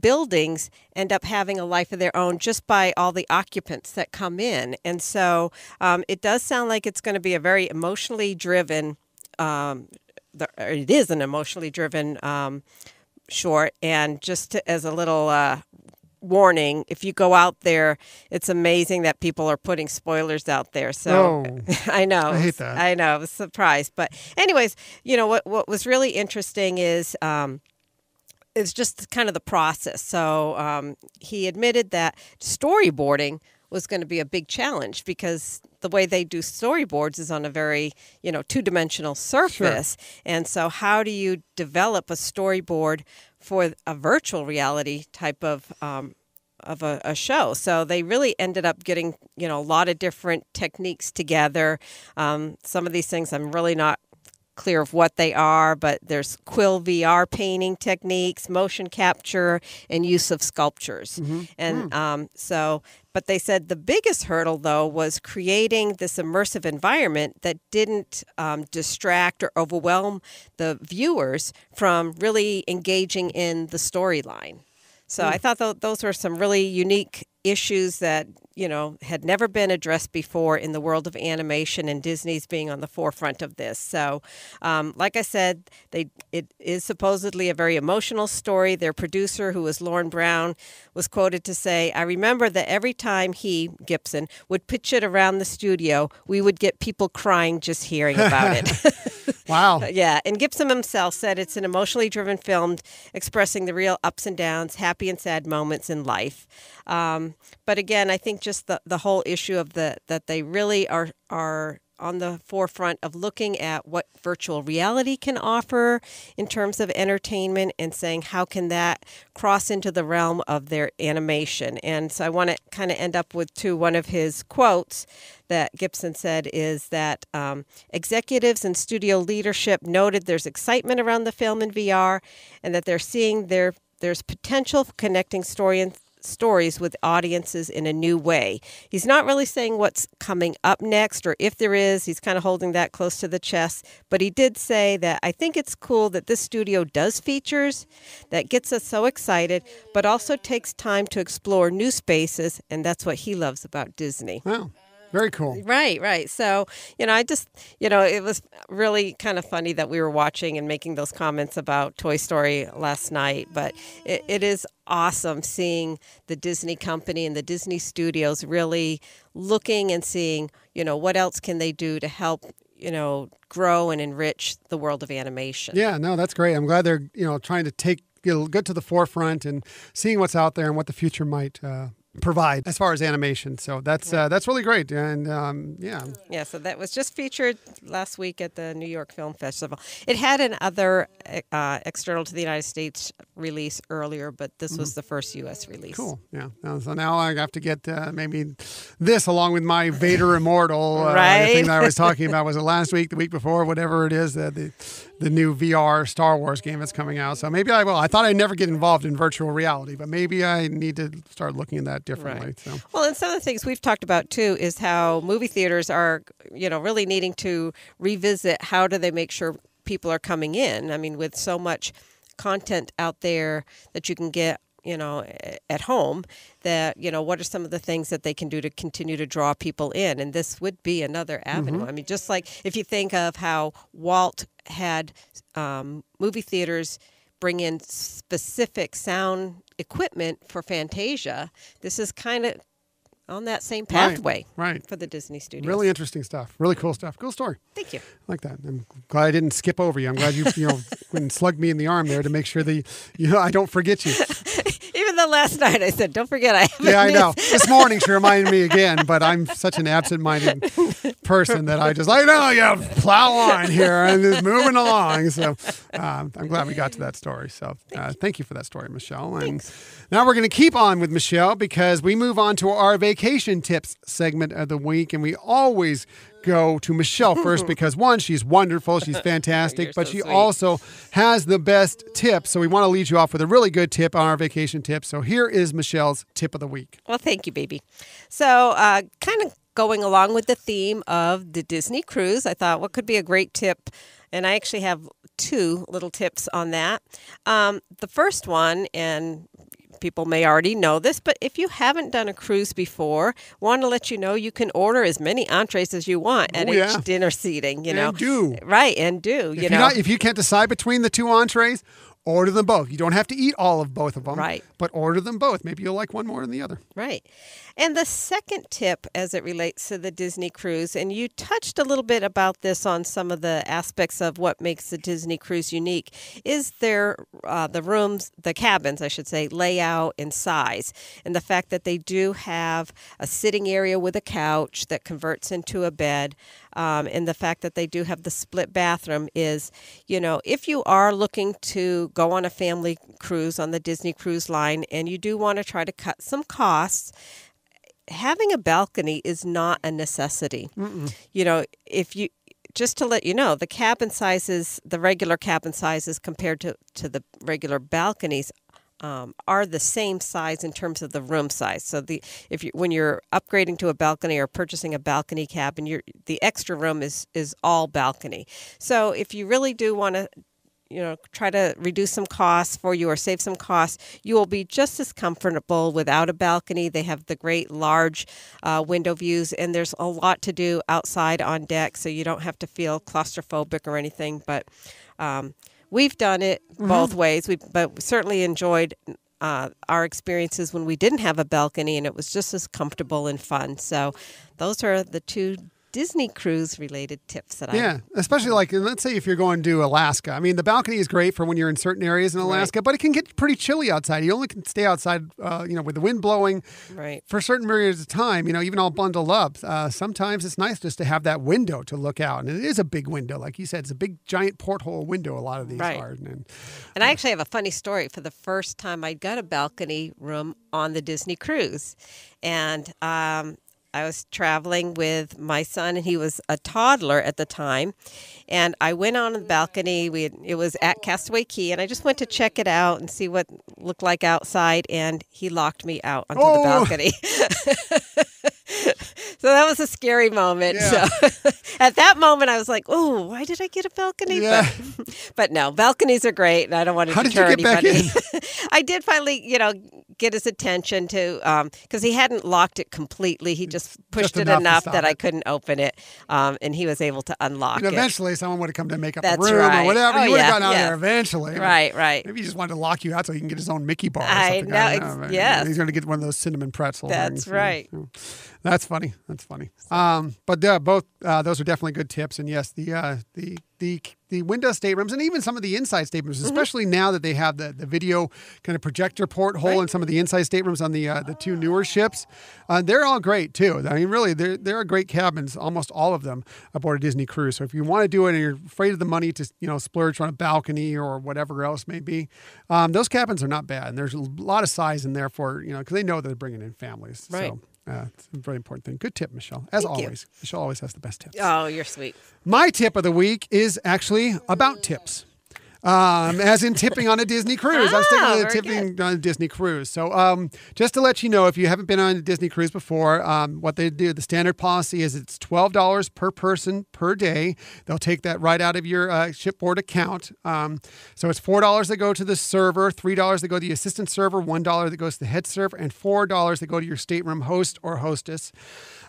buildings end up having a life of their own just by all the occupants that come in. And so it does sound like it's going to be a very emotionally driven, it is an emotionally driven short. And just as a little warning, if you go out there, it's amazing that people are putting spoilers out there. So I know. I hate that. I know. I was surprised. But anyways, what was really interesting is it's just kind of the process. So he admitted that storyboarding was going to be a big challenge because the way they do storyboards is on a very, two-dimensional surface. Sure. And so how do you develop a storyboard for a virtual reality type of a show? So they really ended up getting, a lot of different techniques together. Some of these things I'm really not clear of what they are, but there's Quill VR painting techniques, motion capture, and use of sculptures. Mm-hmm. And but they said the biggest hurdle, though, was creating this immersive environment that didn't distract or overwhelm the viewers from really engaging in the storyline. So I thought those were some really unique issues that, had never been addressed before in the world of animation, and Disney's being on the forefront of this. So, like I said, it is supposedly a very emotional story. Their producer, who was Lauren Brown, was quoted to say, "I remember that every time Gibson, would pitch it around the studio, we would get people crying just hearing about it." Wow. Yeah, and Gibson himself said it's an emotionally driven film expressing the real ups and downs, happy and sad moments in life. But again, I think just the whole issue of that they really are on the forefront of looking at what virtual reality can offer in terms of entertainment and saying how can that cross into the realm of their animation. And so I want to kind of end up with one of his quotes that Gibson said is that executives and studio leadership noted there's excitement around the film in VR and that they're seeing there's potential for connecting stories with audiences in a new way. He's not really saying what's coming up next or if there is. He's kind of holding that close to the chest. But he did say that I think it's cool that this studio does features that gets us so excited, but also takes time to explore new spaces. And that's what he loves about Disney. Wow. Very cool. Right. So, I just, it was really kind of funny that we were watching and making those comments about Toy Story last night. But it is awesome seeing the Disney company and the Disney studios really looking and seeing, what else can they do to help, grow and enrich the world of animation. Yeah, no, that's great. I'm glad they're, trying to get to the forefront and seeing what's out there and what the future might provide as far as animation. So that's really great. And Yeah, so that was just featured last week at the New York Film Festival. It had another external to the United States release earlier, but this was the first U.S. release. Cool. Yeah. So now I have to get maybe this along with my Vader Immortal right. thing that I was talking about. Was it last week, the week before, whatever it is, the new VR Star Wars game that's coming out. So maybe I will. I thought I'd never get involved in virtual reality, but maybe I need to start looking at that differently. Right. So. Well, and some of the things we've talked about too is how movie theaters are, really needing to revisit how do they make sure people are coming in. I mean, with so much content out there that you can get, at home, that, what are some of the things that they can do to continue to draw people in? And this would be another avenue. I mean, just like if you think of how Walt had movie theaters bring in specific sound equipment for Fantasia, this is kind of on that same pathway right. for the Disney studios. Really interesting stuff. Really cool stuff. Cool story. Thank you. I like that. I'm glad I didn't skip over you. I'm glad you went and slugged me in the arm there to make sure that I don't forget you. Even though last night I said, don't forget I have I know. This morning she reminded me again, but I'm such an absent-minded person that I plow on here and just moving along. So I'm glad we got to that story. So thank you for that story, Michelle. And now we're going to keep on with Michelle because we move on to our vacation tips segment of the week, and we always go to Michelle first because one, she's wonderful, she's fantastic, but she also has the best tips. So we want to lead you off with a really good tip on our vacation tip. So here is Michelle's tip of the week. Well, thank you, baby. So kind of going along with the theme of the Disney cruise, I thought what could be a great tip, and I actually have two little tips on that. The first one, and people may already know this, but if you haven't done a cruise before, want to let you know you can order as many entrees as you want at each dinner seating. And do. Right, and do. If you can't decide between the two entrees, order them both. You don't have to eat all of both of them. Right. But order them both. Maybe you'll like one more than the other. Right. And the second tip as it relates to the Disney cruise, and you touched a little bit about this on some of the aspects of what makes the Disney cruise unique, is the rooms, the cabins, I should say, layout and size. And the fact that they do have a sitting area with a couch that converts into a bed. And the fact that they do have the split bathroom is, if you are looking to go on a family cruise on the Disney Cruise Line and you do want to try to cut some costs, having a balcony is not a necessity. Just to let you know, the cabin sizes, the regular cabin sizes compared to the regular balconies are the same size in terms of the room size. So when you're upgrading to a balcony or purchasing a balcony cabin, the extra room is all balcony. So if you really do want to try to reduce some costs for you or save some costs, you will be just as comfortable without a balcony. They have the great large window views, and there's a lot to do outside on deck, so you don't have to feel claustrophobic or anything. But we've done it both ways, but we certainly enjoyed our experiences when we didn't have a balcony, and it was just as comfortable and fun. So those are the two Disney cruise related tips that especially like, let's say if you're going to Alaska. I mean, the balcony is great for when you're in certain areas in Alaska, but it can get pretty chilly outside. You only can stay outside, with the wind blowing for certain periods of time, even all bundled up. Sometimes it's nice just to have that window to look out. And it is a big window. Like you said, it's a big, giant porthole window, a lot of these are. And I actually have a funny story. For the first time, I got a balcony room on the Disney cruise. And I was traveling with my son, and he was a toddler at the time. And I went on the balcony. It was at Castaway Cay, and I just went to check it out and see what it looked like outside. And he locked me out onto the balcony. So that was a scary moment. Yeah. So at that moment, I was like, "Oh, why did I get a balcony?" Yeah. But no, balconies are great, and I don't want to deter anybody. How did you get back in? I did finally, get his attention to, because he hadn't locked it completely. He just pushed it enough to enough stop that I it. couldn't open it, and he was able to unlock And it. eventually, someone would have come to make up That's the room right. or whatever. Oh, You would have yeah, gotten out yeah. there eventually. Right, right. Maybe he just wanted to lock you out so he can get his own Mickey bar or I something. know, But yes. He's going to get one of those cinnamon pretzel That's things. right. That's funny. That's funny. But both those are definitely good tips. And yes, the window staterooms and even some of the inside staterooms, especially now that they have the video kind of projector porthole in some of the inside staterooms on the two newer ships, they're all great too. I mean, really, they're great cabins, almost all of them aboard a Disney cruise. So if you want to do it and you're afraid of the money to splurge on a balcony or whatever else may be, those cabins are not bad. And there's a lot of size in there for because they know that they're bringing in families. Right. So. It's a very important thing. Good tip, Michelle. As Thank you. always. Michelle always has the best tips. Oh, you're sweet. My tip of the week is actually about tips. As in tipping on a Disney cruise. I'm sticking with tipping on a Disney cruise. So just to let you know, if you haven't been on a Disney cruise before, what they do, the standard policy is it's $12 per person per day. They'll take that right out of your shipboard account. So it's $4 that go to the server, $3 that go to the assistant server, $1 that goes to the head server, and $4 that go to your stateroom host or hostess.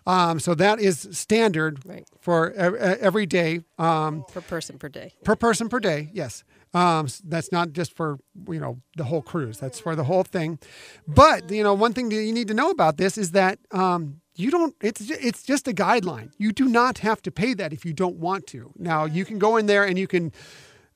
So that is standard for every day. Per person per day. Per person per day, yes. That's not just for, the whole cruise. That's for the whole thing. But, one thing that you need to know about this is that it's just a guideline. You do not have to pay that if you don't want to. Now, you can go in there and you can,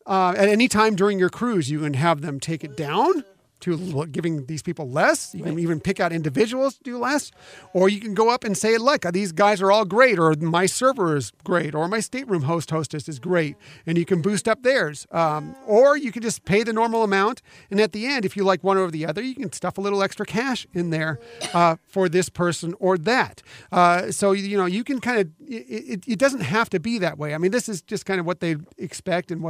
at any time during your cruise, you can have them take it down to giving these people less. You can even pick out individuals to do less. Or you can go up and say, look, these guys are all great, or my server is great, or my stateroom hostess is great, and you can boost up theirs. Or you can just pay the normal amount, and at the end, if you like one over the other, you can stuff a little extra cash in there for this person or that. So, you can kind of, it doesn't have to be that way. I mean, this is just kind of what they expect and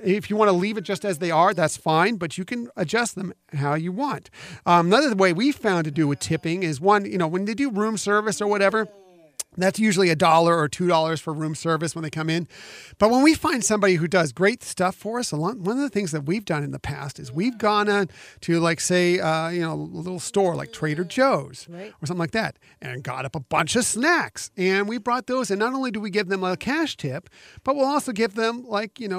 if you want to leave it just as they are, that's fine, but you can adjust them how you want. Another way we found to do with tipping is when they do room service or whatever, that's usually $1 or $2 for room service when they come in. But when we find somebody who does great stuff for us, one of the things that we've done in the past is we've gone to a little store like Trader Joe's or something like that and got up a bunch of snacks. And we brought those. And not only do we give them a cash tip, but we'll also give them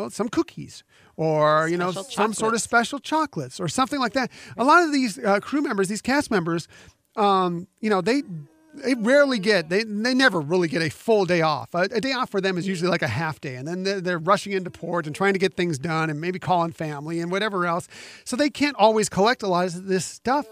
some cookies or, some sort of special chocolates or something like that. A lot of these crew members, these cast members, they rarely they never really get a full day off. A day off for them is usually like a half day. And then they're rushing into port and trying to get things done and maybe calling family and whatever else. So they can't always collect a lot of this stuff,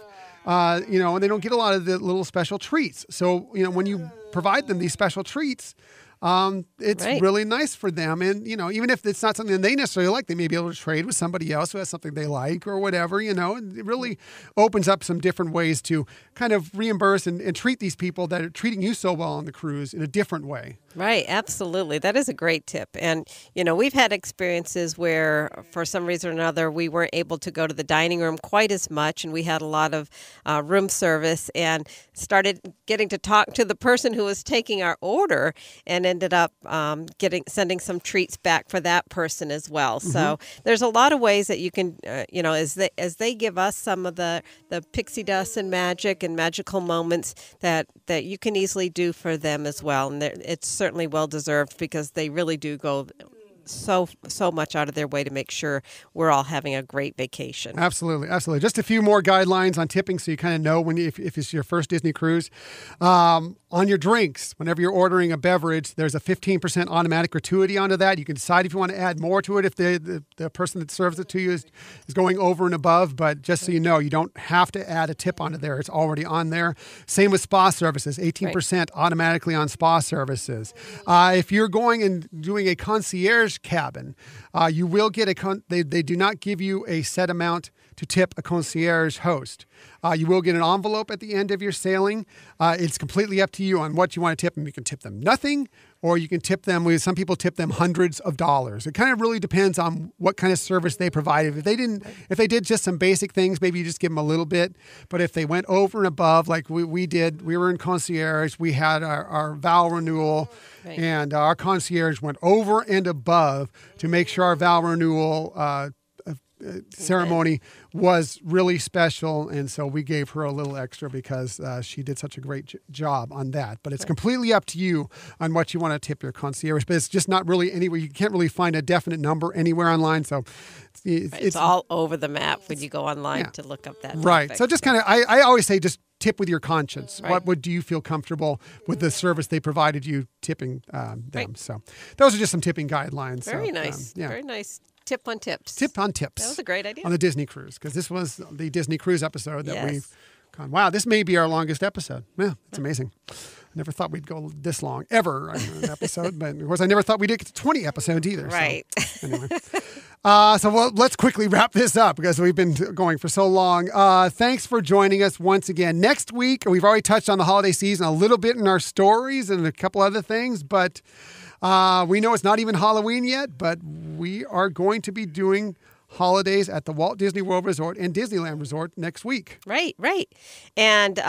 and they don't get a lot of the little special treats. So, when you provide them these special treats, it's really nice for them. And, even if it's not something that they necessarily like, they may be able to trade with somebody else who has something they like or whatever, and it really opens up some different ways to kind of reimburse and treat these people that are treating you so well on the cruise in a different way. Right, absolutely. That is a great tip. And, we've had experiences where for some reason or another, we weren't able to go to the dining room quite as much. And we had a lot of room service and started getting to talk to the person who was taking our order and ended up sending some treats back for that person as well. Mm-hmm. So there's a lot of ways that you can, as they give us some of the pixie dust and magic and magical moments that you can easily do for them as well. And it's certainly well deserved because they really do go so much out of their way to make sure we're all having a great vacation. Absolutely. Just a few more guidelines on tipping so you kind of know if it's your first Disney cruise. On your drinks, whenever you're ordering a beverage, there's a 15% automatic gratuity onto that. You can decide if you want to add more to it if the person that serves it to you is going over and above. But just so you know, you don't have to add a tip onto there. It's already on there. Same with spa services, 18% automatically on spa services. If you're going and doing a concierge cabin, you will get they do not give you a set amount to tip a concierge host. You will get an envelope at the end of your sailing. It's completely up to you on what you want to tip them. You can tip them nothing, or you can tip them some people tip them hundreds of dollars. It kind of really depends on what kind of service they provided. If they did just some basic things, maybe you just give them a little bit. But if they went over and above, like we did, we were in concierge, we had our vow renewal, and our concierge went over and above to make sure our vow renewal ceremony was really special, and so we gave her a little extra because she did such a great job on that. But it's completely up to you on what you want to tip your concierge. But it's just not really anywhere. You can't really find a definite number anywhere online. So it's all over the map when you go online to look up that topic. Right. So just kind of, I always say just tip with your conscience. Right. What do you feel comfortable with the service they provided you tipping them? Right. So those are just some tipping guidelines. Very nice. Very nice. Tip on tips. Tip on tips. That was a great idea. On the Disney cruise, because this was the Disney cruise episode that we've gone, wow, this may be our longest episode. Yeah, it's amazing. I never thought we'd go this long ever on an episode, but of course I never thought we'd get to 20 episodes either. Right. So, anyway. Let's quickly wrap this up because we've been going for so long. Thanks for joining us once again. Next week, we've already touched on the holiday season a little bit in our stories and a couple other things, but we know it's not even Halloween yet, but we are going to be doing holidays at the Walt Disney World Resort and Disneyland Resort next week. Right. And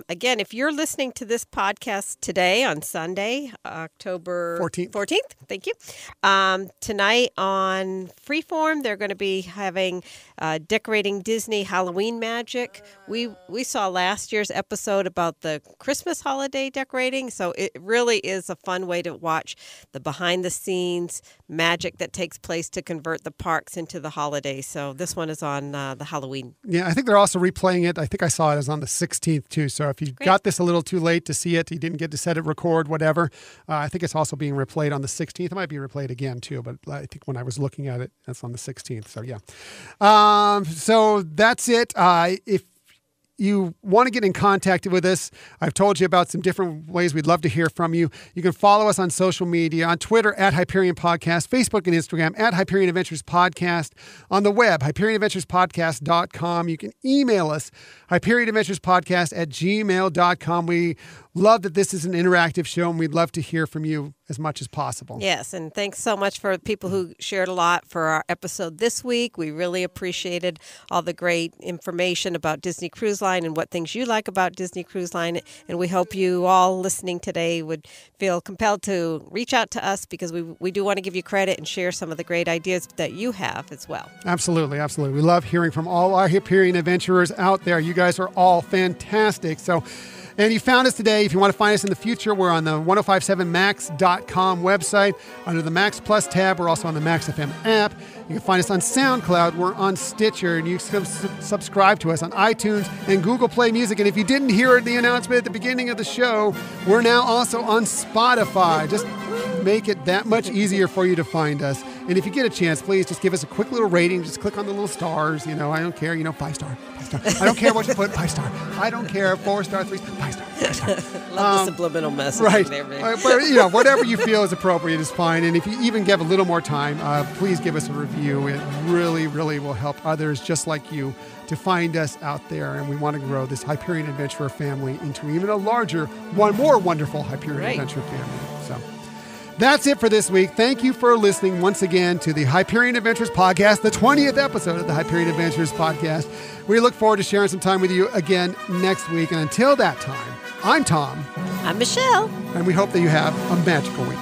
again, if you're listening to this podcast today on Sunday, October 14th, thank you. Tonight on Freeform, they're going to be having Decorating Disney Halloween Magic. We saw last year's episode about the Christmas holiday decorating, so it really is a fun way to watch the behind-the-scenes magic that takes place to convert the parks into the holiday. So this one is on the Halloween. Yeah, I think they're also replaying it. I think I saw it as on the 16th too. So if you got this a little too late to see it, you didn't get to set it, record, whatever. I think it's also being replayed on the 16th. It might be replayed again too, but I think when I was looking at it, that's on the 16th. So yeah. So that's it. If you want to get in contact with us, I've told you about some different ways we'd love to hear from you. You can follow us on social media, on Twitter at Hyperion Podcast, Facebook and Instagram at Hyperion Adventures Podcast, on the web, HyperionAdventuresPodcast.com. You can email us, HyperionAdventuresPodcast@gmail.com. We love that this is an interactive show, and we'd love to hear from you as much as possible. Yes, and thanks so much for people who shared a lot for our episode this week. We really appreciated all the great information about Disney Cruise Line and what things you like about Disney Cruise Line. And we hope you all listening today would feel compelled to reach out to us because we do want to give you credit and share some of the great ideas that you have as well. Absolutely. We love hearing from all our Hyperion adventurers out there. You guys are all fantastic. And you found us today. If you want to find us in the future, we're on the 1057max.com website. Under the Max Plus tab, we're also on the Max FM app. You can find us on SoundCloud. We're on Stitcher. And you can subscribe to us on iTunes and Google Play Music. And if you didn't hear the announcement at the beginning of the show, we're now also on Spotify. Just make it that much easier for you to find us. And if you get a chance, please just give us a quick little rating. Just click on the little stars. I don't care. 5-star. I don't care what you put. 5-star. I don't care. 4-star, 3-star, 5-star. Love the subliminal message. Right. There, but, whatever you feel is appropriate is fine. And if you even give a little more time, please give us a review. It really, really will help others just like you to find us out there. And we want to grow this Hyperion Adventurer family into even a larger, one more wonderful Hyperion Adventurer family. So that's it for this week. Thank you for listening once again to the Hyperion Adventures Podcast, the 20th episode of the Hyperion Adventures Podcast. We look forward to sharing some time with you again next week. And until that time, I'm Tom. I'm Michelle. And we hope that you have a magical week.